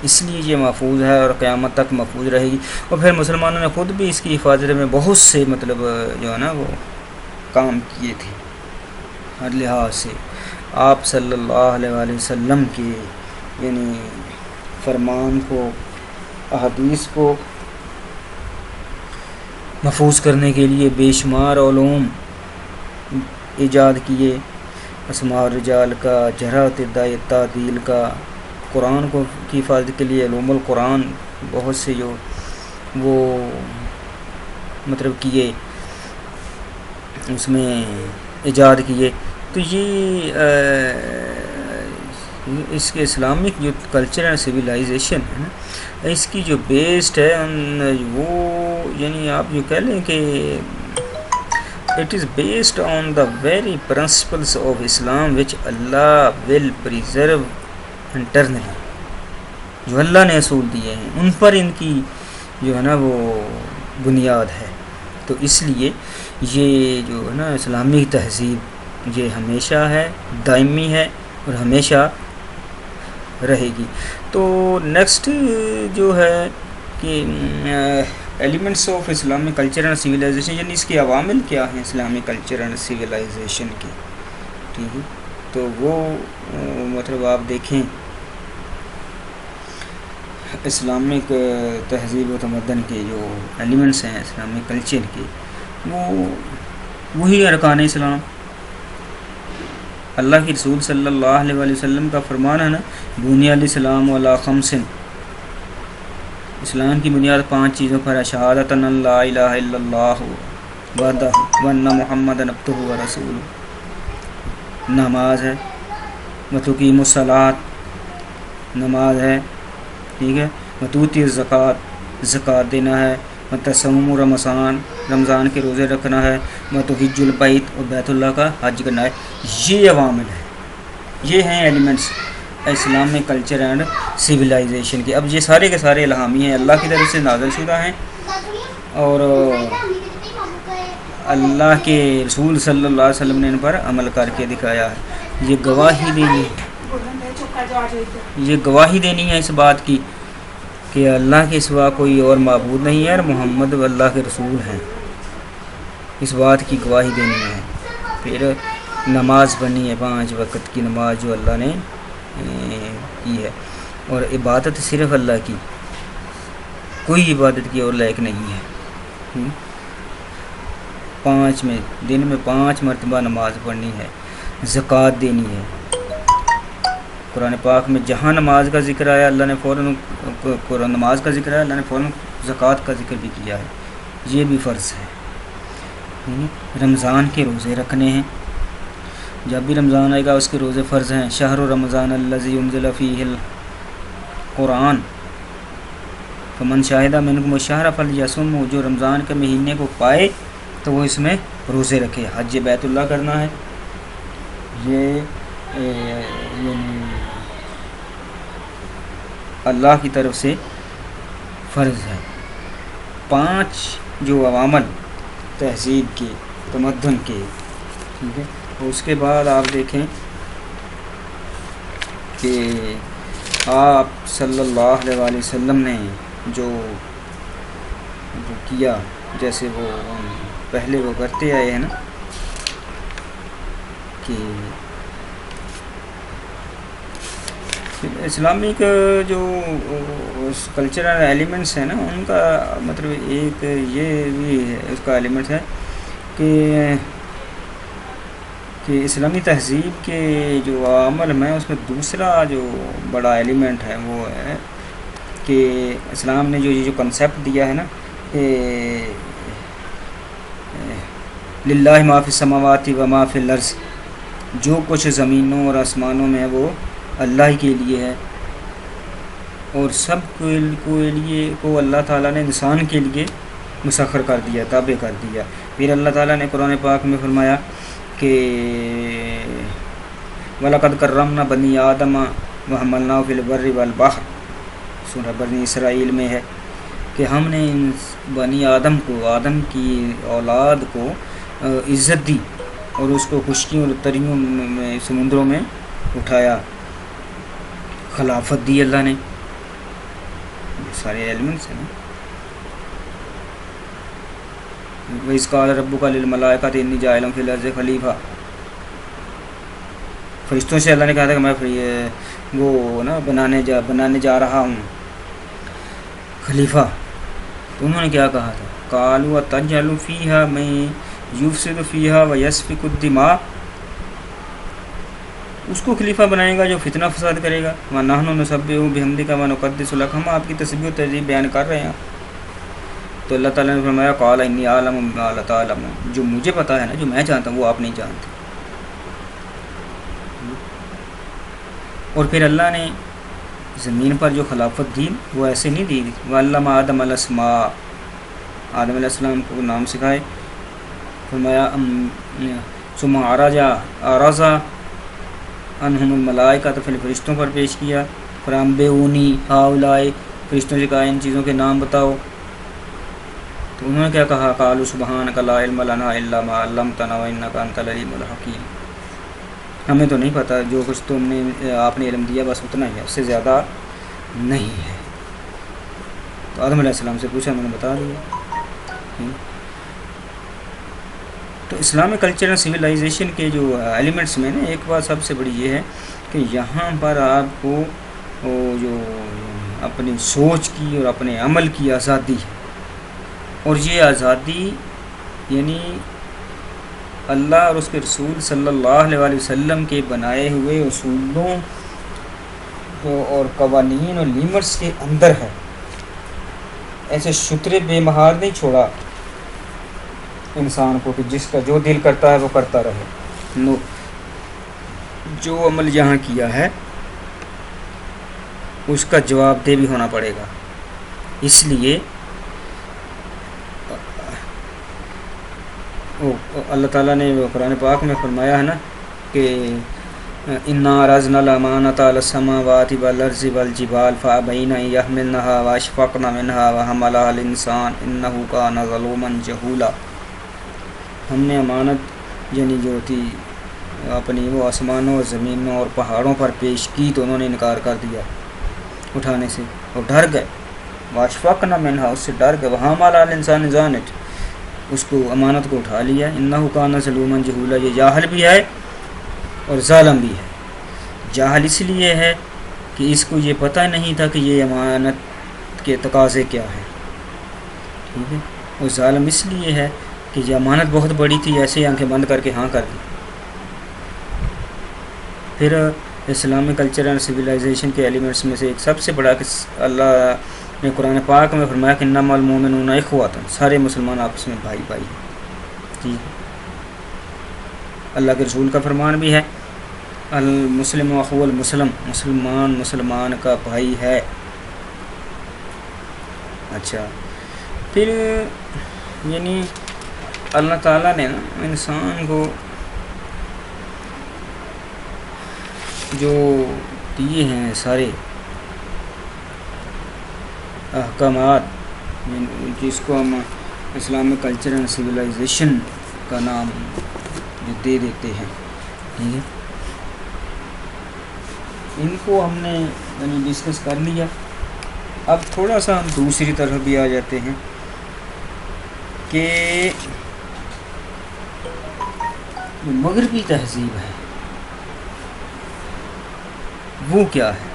اس لیے یہ محفوظ ہے اور قیامت تک محفوظ رہے گی۔ اور پھر مسلمانوں نے خود بھی اس کی حفاظت میں بہت سے مطلب جو ہے نا وہ کام کیے تھے ہر لحاظ سے۔ آپ صلی اللہ علیہ وسلم کے یعنی فرمان کو، احادیث کو محفوظ کرنے کے لیے بے شمار علوم ایجاد کیے، اسماء الرجال کا، جرات تعدیل کا، قرآن کو کی حفاظت کے لیے علوم القرآن بہت سے جو وہ مطلب کیے، اس میں ایجاد کیے۔ تو یہ اس کے اسلامک جو کلچر اینڈ سویلائزیشن ہے نا، اس کی جو بیسڈ ہے وہ یعنی آپ جو کہہ لیں کہ it is based on the very principles of Islam which Allah will preserve internally، جو اللہ نے اصول دیے ہیں ان پر ان کی جو ہے نا وہ بنیاد ہے۔ تو اس لیے یہ جو ہے نا اسلامی تہذیب یہ ہمیشہ ہے، دائمی ہے اور ہمیشہ رہے گی۔ تو نیکسٹ جو ہے کہ elements of Islamic culture and civilization, یعنی اس کے عوامل کیا ہیں اسلامی کلچر اینڈ سویلائزیشن کے، ٹھیک ہے۔ تو وہ مطلب آپ دیکھیں اسلامک تہذیب و تمدن کے جو ایلیمنٹس ہیں اسلامک کلچر کے، وہ وہی ارکان اسلام، اللہ کے رسول صلی اللہ علیہ وسلم کا فرمان ہے نا، بنی الاسلام علی خمس، اسلام کی بنیاد 5 چیزوں پر ہے، شہادت ان لا الہ الا اللہ وحدہ وان محمد عبدہ ورسولہ، نماز ہے، وتقیم الصلاۃ، نماز ہے، ٹھیک ہے، وتؤتی الزکوٰۃ، زکوٰۃ دینا ہے، وتصوم رمضان، رمضان کے روزے رکھنا ہے، وتحج البیت، اور بیت اللہ کا حج کرنا ہے۔ یہ عوامل ہیں، یہ ہیں elements Islamic culture and civilization کے۔ اب یہ سارے کے سارے الہامی ہیں، اللہ کی طرف سے نازل شدہ ہیں، اور اللہ کے رسول صلی اللہ علیہ وسلم نے ان پر عمل کر کے دکھایا ہے۔ یہ گواہی دینی ہے اس بات کی کہ اللہ کے سوا کوئی اور معبود نہیں ہے اور محمد اللہ کے رسول ہیں، اس بات کی گواہی دینی ہے۔ پھر نماز پڑھنی ہے، 5 وقت کی نماز جو اللہ نے کی ہے، اور عبادت صرف اللہ کی، کوئی عبادت کی اور لائق نہیں ہے۔ 5 میں دن میں 5 مرتبہ نماز پڑھنی ہے، زکوٰۃ دینی ہے۔ قرآن پاک میں جہاں نماز کا ذکر آیا اللہ نے فوراً نماز کا ذکر آیا اللہ نے فوراً زکوٰۃ کا ذکر بھی کیا ہے، یہ بھی فرض ہے۔ رمضان کے روزے رکھنے ہیں، جب بھی رمضان آئے گا اس کے روزے فرض ہیں۔ شہر رمضان الذی انزل فیہ القرآن فمن شاہد منکم الشہر فلیصمہ، جو رمضان کے مہینے کو پائے تو وہ اس میں روزے رکھے۔ حج بیت اللہ کرنا ہے، یہ یعنی اللہ کی طرف سے فرض ہے۔ 5 جو عوامل تہذیب کے، تمدن کے، ٹھیک ہے۔ اس کے بعد آپ دیکھیں کہ آپ صلی اللہ علیہ وسلم نے جو کیا، جیسے وہ پہلے وہ کرتے آئے ہیں نا کہ اسلامک جو کلچرل ایلیمنٹس ہیں نا، ان کا مطلب ایک یہ بھی ہے، اس کا ایلیمنٹ ہے کہ اسلامی تہذیب کے جو عمل میں اس میں دوسرا جو بڑا ایلیمنٹ ہے وہ ہے کہ اسلام نے جو کنسیپٹ دیا ہے نا کہ للہ ما فی السماوات و ما فی الارض، جو کچھ زمینوں اور آسمانوں میں ہے وہ اللہ ہی کے لیے ہے، اور سب کو لیے کو اللہ تعالیٰ نے انسان کے لیے مسخر کر دیا، تابع کر دیا۔ پھر اللہ تعالیٰ نے قرآن پاک میں فرمایا کہ وَلَقَدْ كَرَّمْنَا بَنِي آدَمَ وَحَمَلْنَاهُمْ فِي الْبَرِّ وَالْبَحْرِ، سورہ بنی اسرائیل میں ہے کہ ہم نے بنی آدم کو، آدم کی اولاد کو عزت دی اور اس کو خشکیوں اور تریوں میں، سمندروں میں اٹھایا، خلافت دی اللہ نے۔ سارے ایلیمنٹس ہیں نا۔ وَإِذْ قَالَ رَبُّكَ لِلْمَلَائِكَةِ إِنِّي جَاعِلٌ فِي الْأَرْضِ خَلِيفَةً، فرشتوں سے اللہ نے کہا تھا کہ میں وہ نا بنانے جا رہا ہوں خلیفہ، تو انہوں نے کیا کہا تھا؟ قَالُوا أَتَجْعَلُ فِيهَا مَن يُفْسِدُ فِيهَا وَيَسْفِكُ الدِّمَاءَ، اس کو خلیفہ بنائے گا جو فتنہ فساد کرے گا۔ وَنَحْنُ نُسَبِّحُ بِحَمْدِكَ وَنُقَدِّسُ لَكَ، ہم آپ کی تسبیح و تہذیب بیان کر رہے ہیں۔ تو اللہ تعالیٰ نے فرمایا قَالَ إِنِّي أَعْلَمُ مَا لَا تَعْلَمُونَ، جو مجھے پتہ ہے نا، جو میں جانتا ہوں وہ آپ نہیں جانتے۔ اور پھر اللہ نے زمین پر جو خلافت دی وہ ایسے نہیں دی، وَعَلَّمَ آدَمَ الْأَسْمَاءَ، آدم علیہ السلام کو نام سکھائے۔ فرمایا ثُمَّ عَرَضَ عَنْهُمُ الْمَلَائِكَةَ، پھر فرشتوں پر پیش کیا، فَأَنبِئُونِی ہَؤُلَاءِ، فرشتوں سے کہا ان چیزوں کے نام بتاؤ۔ تو انہوں نے کیا کہا؟ قَالُوا سُبْحَانَكَ لَا عِلْمَ لَنَا إِلَّا مَا عَلَّمْتَنَا وَإِنَّكَ أَنْتَ الْعَلِيمُ الْحَكِيمُ، ہمیں تو نہیں پتہ، جو کچھ آپ نے علم دیا بس اتنا ہی ہے، اس سے زیادہ نہیں ہے۔ تو آدم علیہ السلام سے پوچھا، انہوں نے بتا دیا۔ تو اسلامی کلچر اور سویلائزیشن کے جو ایلیمنٹس میں نا، ایک بات سب سے بڑی یہ ہے کہ یہاں پر آپ کو جو اپنی سوچ کی اور اپنے عمل کی آزادی ہے، اور یہ آزادی یعنی اللہ اور اس کے رسول صلی اللہ علیہ وسلم کے بنائے ہوئے اصولوں اور قوانین اور لیمٹس کے اندر ہے۔ ایسے شترے بے مہار نہیں چھوڑا انسان کو کہ جس کا جو دل کرتا ہے وہ کرتا رہے، نو، جو عمل یہاں کیا ہے اس کا جواب دہ بھی ہونا پڑے گا۔ اس لیے اللہ تعالیٰ نے قرآن پاک میں فرمایا ہے نا کہ اِنَّا عَرَضْنَا الْأَمَانَةَ عَلَى السَّمَاوَاتِ وَالْأَرْضِ وَالْجِبَالِ فَأَبَيْنَ أَن يَحْمِلْنَهَا وَأَشْفَقْنَ مِنْهَا وَحَمَلَهَا الْإِنسَانُ إِنَّهُ كَانَ ظَلُومًا جَهُولًا، ہم نے امانت یعنی جو تھی اپنی وہ آسمانوں اور زمینوں اور پہاڑوں پر پیش کی تو انہوں نے انکار کر دیا اٹھانے سے، اور ڈر گئے۔ وَأَشْفَقْنَ مِنْهَا، اس سے ڈر گئے۔ وَحَمَلَهَا الْإِنسَانُ ذَانِتْ، اس کو امانت کو اٹھا لیا۔ انہ کان ظلوما جہولا، یہ جاہل بھی ہے اور ظالم بھی ہے۔ جاہل اس لیے ہے کہ اس کو یہ پتہ نہیں تھا کہ یہ امانت کے تقاضے کیا ہیں، ٹھیک ہے، اور ظالم اس لیے ہے کہ یہ امانت بہت بڑی تھی، ایسے ہی آنکھیں بند کر کے ہاں کر دی۔ پھر اسلامی کلچر اینڈ سویلائزیشن کے ایلیمنٹس میں سے ایک سب سے بڑا کہ اللہ نے قرآن پاک میں فرمایا کہ انما المؤمنون اخوۃ، سارے مسلمان آپس میں بھائی بھائی ہیں۔ جی، اللہ کے رسول کا فرمان بھی ہے المسلم اخو المسلم، مسلمان کا بھائی ہے۔ اچھا، پھر یعنی اللہ تعالیٰ نے نا انسان کو جو دیے ہیں سارے احکامات، جس کو ہم اسلامک کلچر اینڈ سویلائزیشن کا نام جو دے دیتے ہیں، ٹھیک ہے، ان کو ہم نے یعنی ڈسکس کر لیا۔ اب تھوڑا سا ہم دوسری طرف بھی آ جاتے ہیں کہ جو مغربی تہذیب ہے وہ کیا ہے۔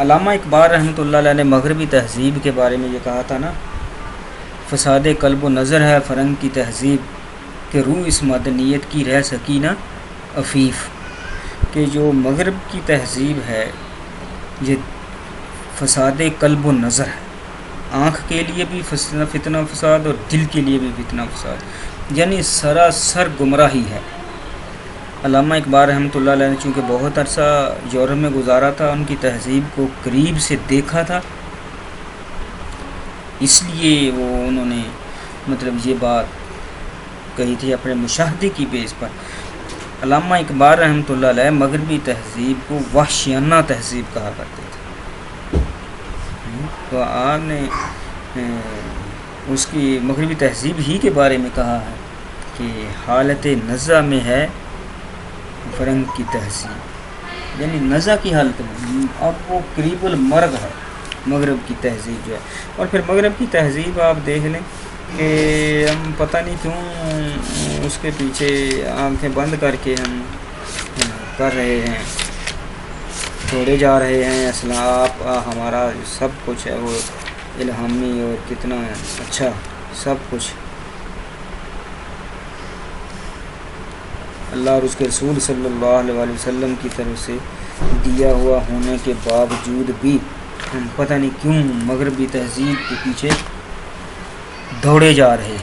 علامہ اقبال رحمۃ اللہ علیہ نے مغربی تہذیب کے بارے میں یہ کہا تھا نا، فساد قلب و نظر ہے فرنگ کی تہذیب کہ روح اس مدنیت کی رہ سکی نہ عفیف، کہ جو مغرب کی تہذیب ہے یہ فساد قلب و نظر ہے، آنکھ کے لیے بھی فتنہ فساد اور دل کے لیے بھی فتنہ فساد، یعنی سراسر گمراہی ہے۔ علامہ اقبال رحمۃ اللہ علیہ نے چونکہ بہت عرصہ یورپ میں گزارا تھا، ان کی تہذیب کو قریب سے دیکھا تھا، اس لیے انہوں نے یہ بات کہی تھی اپنے مشاہدے کی بیس پر۔ علامہ اقبال رحمۃ اللہ علیہ مغربی تہذیب کو وحشیانہ تہذیب کہا کرتے تھے، تو آپ نے اس کی مغربی تہذیب ہی کے بارے میں کہا ہے کہ حالت نزع میں ہے فرنگ کی تہذیب، یعنی نزع کی حالت میں، اب وہ قریب المرگ ہے مغرب کی تہذیب جو ہے۔ اور پھر مغرب کی تہذیب آپ دیکھ لیں کہ ہم پتہ نہیں کیوں اس کے پیچھے آنکھیں بند کر کے ہم کر رہے ہیں، چھوڑے جا رہے ہیں اسلاف، ہمارا سب کچھ ہے وہ الہامی اور کتنا اچھا سب کچھ اللہ اور اس کے رسول صلی اللہ علیہ وسلم کی طرف سے دیا ہوا ہونے کے باوجود بھی ہم پتہ نہیں کیوں مغربی تہذیب کے پیچھے دوڑے جا رہے۔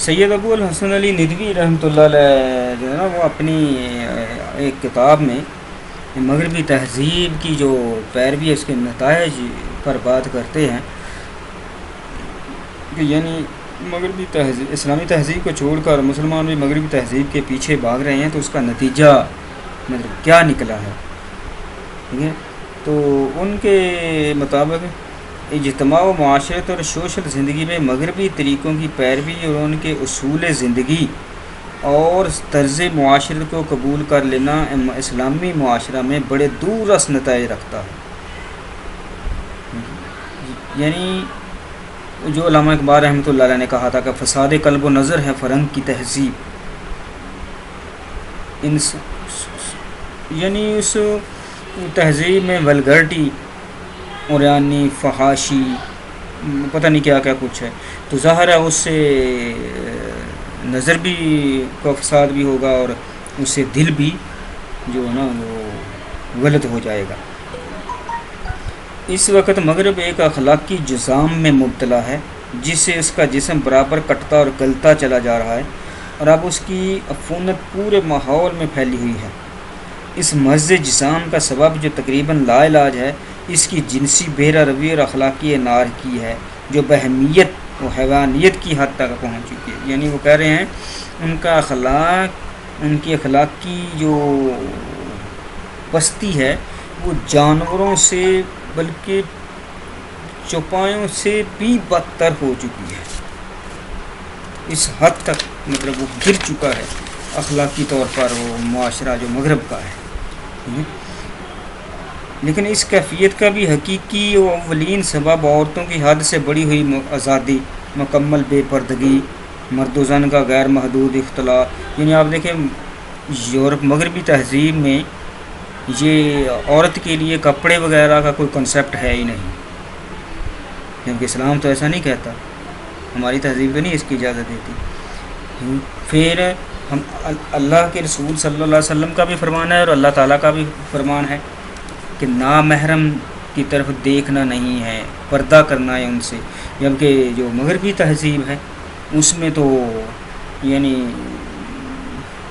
سید ابو الحسن علی ندوی رحمۃ اللہ علیہ جو ہے نا، وہ اپنی ایک کتاب میں مغربی تہذیب کی جو پیروی ہے اس کے نتائج پر بات کرتے ہیں کہ یعنی مغربی تہذیب، اسلامی تہذیب کو چھوڑ کر مسلمان بھی مغربی تہذیب کے پیچھے بھاگ رہے ہیں، تو اس کا نتیجہ کیا نکلا ہے، ٹھیک ہے۔ تو ان کے مطابق اجتماع و معاشرت اور سوشل زندگی میں مغربی طریقوں کی پیروی اور ان کے اصول زندگی اور طرز معاشرت کو قبول کر لینا اسلامی معاشرہ میں بڑے دور رس نتائج رکھتا ہے۔ یعنی جو علامہ اقبال رحمۃ اللہ علیہ نے کہا تھا کہ فساد قلب و نظر ہے فرنگ کی تہذیب، یعنی اس تہذیب میں ولگرٹی اور یعنی فحاشی پتہ نہیں کیا کیا کچھ ہے، تو ظاہر ہے اس سے نظر بھی کا فساد بھی ہوگا اور اس سے دل بھی جو ہے نا وہ غلط ہو جائے گا۔ اس وقت مغرب ایک اخلاقی جزام میں مبتلا ہے جس سے اس کا جسم برابر کٹتا اور گلتا چلا جا رہا ہے، اور اب اس کی عفونت پورے ماحول میں پھیلی ہوئی ہے۔ اس مرض جسام کا سبب جو تقریباً لا علاج ہے، اس کی جنسی بہرہ روی اور اخلاقی نار کی ہے جو بہیمیت و حیوانیت کی حد تک پہنچ چکی ہے۔ یعنی وہ کہہ رہے ہیں ان کی اخلاقی جو پستی ہے وہ جانوروں سے بلکہ چوپایوں سے بھی بدتر ہو چکی ہے، اس حد تک وہ گر چکا ہے اخلاقی طور پر وہ معاشرہ جو مغرب کا ہے۔ لیکن اس کیفیت کا بھی حقیقی و اولین سبب عورتوں کی حد سے بڑی ہوئی آزادی، مکمل بے پردگی، مرد و زن کا غیر محدود اختلاط۔ یعنی آپ دیکھیں یورپ مغربی تہذیب میں یہ عورت کے لیے کپڑے وغیرہ کا کوئی کنسیپٹ ہے ہی نہیں، کیونکہ اسلام تو ایسا نہیں کہتا، ہماری تہذیب تو نہیں اس کی اجازت دیتی۔ پھر ہم اللہ کے رسول صلی اللہ علیہ وسلم کا بھی فرمان ہے اور اللہ تعالیٰ کا بھی فرمان ہے کہ نامحرم کی طرف دیکھنا نہیں ہے، پردہ کرنا ہے ان سے، جبکہ جو مغربی تہذیب ہے اس میں تو یعنی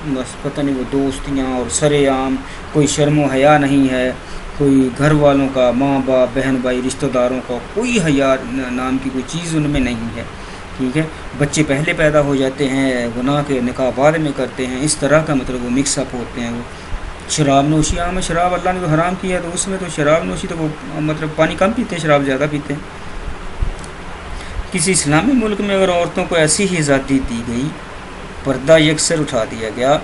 بس پتہ نہیں وہ دوستیاں اور سر عام، کوئی شرم و حیا نہیں ہے، کوئی گھر والوں کا، ماں باپ بہن بھائی رشتہ داروں کا کوئی حیا نام کی کوئی چیز ان میں نہیں ہے، ٹھیک ہے۔ بچے پہلے پیدا ہو جاتے ہیں، گناہ کے نکاح بعد میں کرتے ہیں، اس طرح کا وہ مکس اپ ہوتے ہیں۔ وہ شراب نوشی عام ہے، شراب اللہ نے تو حرام کیا ہے، تو اس میں تو شراب نوشی تو وہ پانی کم پیتے ہیں، شراب زیادہ پیتے ہیں۔ کسی اسلامی ملک میں اگر عورتوں کو ایسی ہی آزادی دی گئی، پردہ یکسر اٹھا دیا گیا،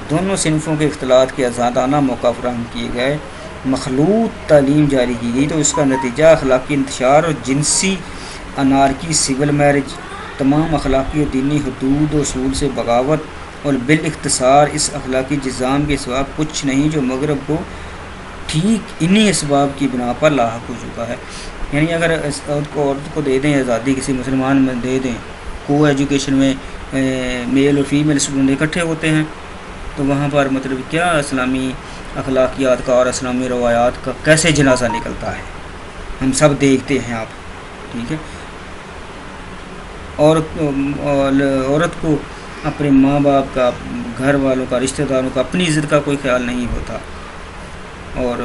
دونوں صنفوں کے اختلاط کے آزادانہ موقع فراہم کیے گئے، مخلوط تعلیم جاری کی گئی، تو اس کا نتیجہ اخلاقی انتشار اور جنسی انارکی، سول میرج، تمام اخلاقی اور دینی حدود و اصول سے بغاوت اور بالاختصار اس اخلاقی نظام کے سوا کچھ نہیں جو مغرب کو ٹھیک انہی اسباب کی بنا پر لاحق ہو چکا ہے. یعنی اگر عورت کو دے دیں آزادی، کسی مسلمان میں دے دیں، کو ایجوکیشن میں میل اور فیمیل اسٹوڈنٹ اکٹھے ہوتے ہیں، تو وہاں پر مطلب کیا اسلامی اخلاقیات کا اور اسلامی روایات کا کیسے جنازہ نکلتا ہے، ہم سب دیکھتے ہیں آپ. ٹھیک ہے. عورت کو اپنے ماں باپ کا، گھر والوں کا، رشتہ داروں کا، اپنی عزت کا کوئی خیال نہیں ہوتا، اور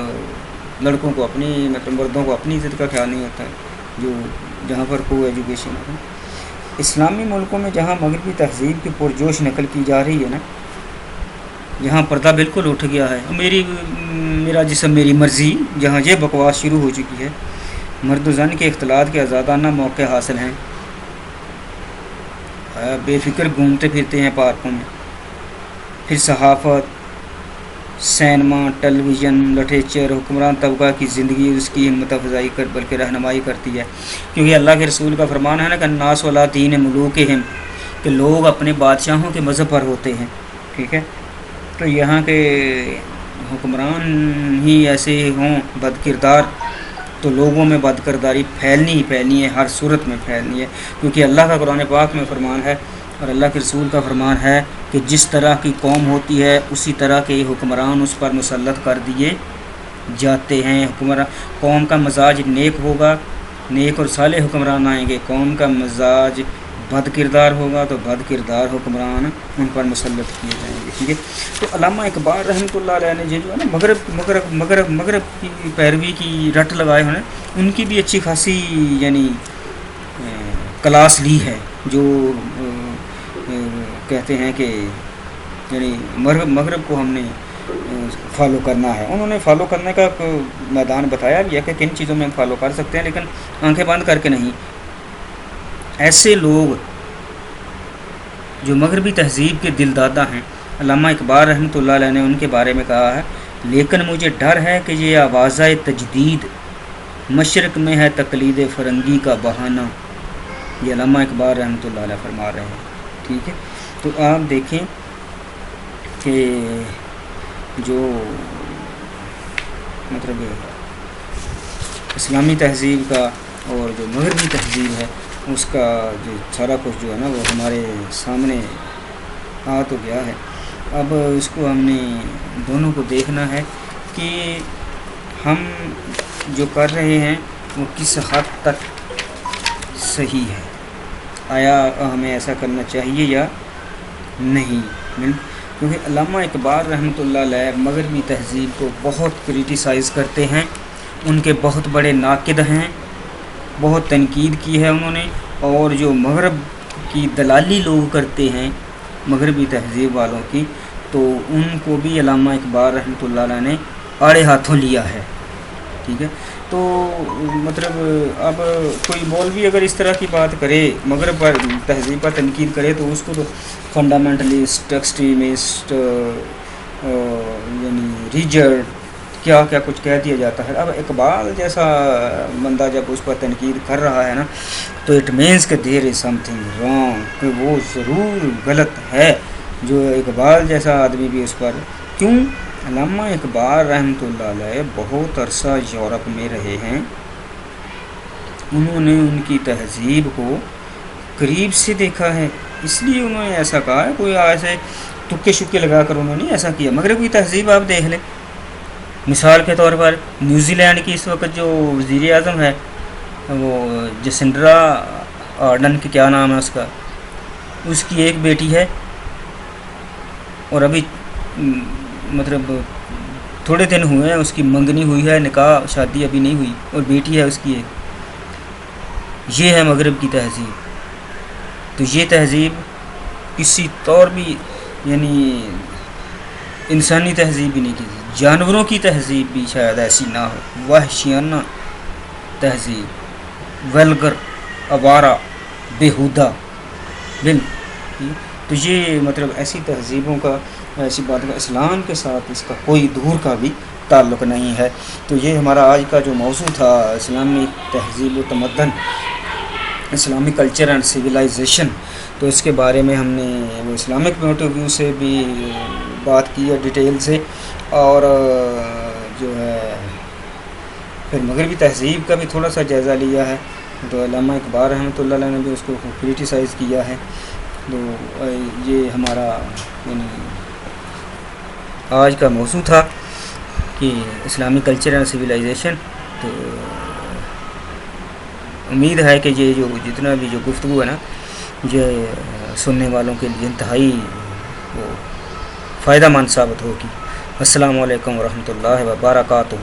لڑکوں کو اپنی مطلب مردوں کو اپنی عزت کا خیال نہیں ہوتا جو جہاں پر کو ایجوکیشن ہے. اسلامی ملکوں میں جہاں مغربی تہذیب کی پرجوش نقل کی جا رہی ہے نا، جہاں پردہ بالکل اٹھ گیا ہے، میرا جسم میری مرضی، جہاں یہ بکواس شروع ہو چکی ہے، مرد و زن کے اختلاط کے آزادانہ موقع حاصل ہیں، بے فکر گھومتے پھرتے ہیں پارکوں میں. پھر صحافت، سینما، ٹیلی ویژن، لٹریچر حکمران طبقہ کی زندگی اس کی ہمت افزائی بلکہ رہنمائی کرتی ہے. کیونکہ اللہ کے رسول کا فرمان ہے نا کہ الناس علی دین ملوکہم، کہ لوگ اپنے بادشاہوں کے مذہب پر ہوتے ہیں. ٹھیک ہے. تو یہاں کے حکمران ہی ایسے ہوں بد کردار، تو لوگوں میں بد کرداری پھیلنی ہی پھیلنی ہے، ہر صورت میں پھیلنی ہے. کیونکہ اللہ کا قرآن پاک میں فرمان ہے اور اللہ کے رسول کا فرمان ہے کہ جس طرح کی قوم ہوتی ہے اسی طرح کے حکمران اس پر مسلط کر دیے جاتے ہیں. قوم کا مزاج نیک ہوگا، نیک اور صالح حکمران آئیں گے. قوم کا مزاج بد کردار ہوگا تو بد کردار حکمران ان پر مسلط کیے جائیں گے. ٹھیک ہے. تو علامہ اقبال رحمۃ اللہ علیہ نے جو ہے نا مغرب کی پیروی کی رٹ لگائے ہوئے، ان کی بھی اچھی خاصی یعنی کلاس لی ہے، جو کہتے ہیں کہ یعنی مغرب کو ہم نے فالو کرنا ہے. انہوں نے فالو کرنے کا میدان بتایا بھی ہے کہ کن چیزوں میں ہم فالو کر سکتے ہیں، لیکن آنکھیں بند کر کے نہیں. ایسے لوگ جو مغربی تہذیب کے دل دادا ہیں، علامہ اقبال رحمۃ اللہ علیہ نے ان کے بارے میں کہا ہے، لیکن مجھے ڈر ہے کہ یہ آوازہ تجدید مشرق میں ہے تقلید فرنگی کا بہانہ. یہ علامہ اقبال رحمۃ اللہ علیہ فرما رہے ہیں. ٹھیک ہے. تو آپ دیکھیں کہ جو مطلب اسلامی تہذیب کا اور جو مغربی تہذیب ہے اس کا جو سارا کچھ جو ہے نا وہ ہمارے سامنے آ تو گیا ہے. اب اس کو ہم نے دونوں کو دیکھنا ہے کہ ہم جو کر رہے ہیں وہ کس حد تک صحیح ہے، آیا ہمیں ایسا کرنا چاہیے یا نہیں. کیونکہ علامہ اقبال رحمۃ اللہ علیہ مغربی تہذیب کو بہت کرٹیسائز کرتے ہیں، ان کے بہت بڑے ناقد ہیں، بہت تنقید کی ہے انہوں نے. اور جو مغرب کی دلالی لوگ کرتے ہیں مغربی تہذیب والوں کی، تو ان کو بھی علامہ اقبال رحمۃ اللہ علیہ نے آڑے ہاتھوں لیا ہے. ٹھیک ہے. تو مطلب اب کوئی مولوی اگر اس طرح کی بات کرے، مغرب پر تہذیب پر تنقید کرے، تو اس کو تو فنڈامنٹلسٹ، ایکسٹریمسٹ، یعنی ریجر کیا کیا کچھ کہہ دیا جاتا ہے. اب اقبال جیسا بندہ جب اس پر تنقید کر رہا ہے نا، تو اٹ مینس کہ دیر از سم تھنگ رانگ، کہ وہ ضرور غلط ہے. جو اقبال جیسا آدمی بھی اس پر کیوں. علامہ اقبال رحمۃ اللہ علیہ بہت عرصہ یورپ میں رہے ہیں، انہوں نے ان کی تہذیب کو قریب سے دیکھا ہے، اس لیے انہوں نے ایسا کہا ہے. کوئی ایسے تکے شکے لگا کر انہوں نے ایسا کیا. مغرب کی تہذیب آپ دیکھ لیں، مثال کے طور پر نیوزی لینڈ کی اس وقت جو وزیر اعظم ہے وہ جسنڈرا آرڈن کی کیا نام ہے اس کا، اس کی ایک بیٹی ہے، اور ابھی مطلب تھوڑے دن ہوئے ہیں اس کی منگنی ہوئی ہے، نکاح شادی ابھی نہیں ہوئی، اور بیٹی ہے اس کی ایک. یہ ہے مغرب کی تہذیب. تو یہ تہذیب کسی طور بھی یعنی انسانی تہذیب بھی نہیں کی، جانوروں کی تہذیب بھی شاید ایسی نہ ہو. وحشیانہ تہذیب، ویلگر، آوارہ، بیہودہ بل. تو یہ مطلب ایسی تہذیبوں کا، ایسی بات کا اسلام کے ساتھ اس کا کوئی دور کا بھی تعلق نہیں ہے. تو یہ ہمارا آج کا جو موضوع تھا، اسلامی تہذیب و تمدن، اسلامی کلچر اینڈ سویلائزیشن. تو اس کے بارے میں ہم نے وہ اسلامک پوائنٹ آف ویو سے بھی بات کی ہے ڈیٹیل سے، اور جو ہے پھر مغربی تہذیب کا بھی تھوڑا سا جائزہ لیا ہے. تو علامہ اقبال رحمۃ اللہ علیہ نے بھی اس کو کرٹیسائز کیا ہے. تو یہ ہمارا یعنی آج کا موضوع تھا کہ اسلامی کلچر اینڈ سویلائزیشن. تو امید ہے کہ یہ جو جتنا بھی جو گفتگو ہے نا یہ سننے والوں کے لیے انتہائی وہ فائدہ مند ثابت ہوگی. السلام علیکم ورحمۃ اللہ وبرکاتہ.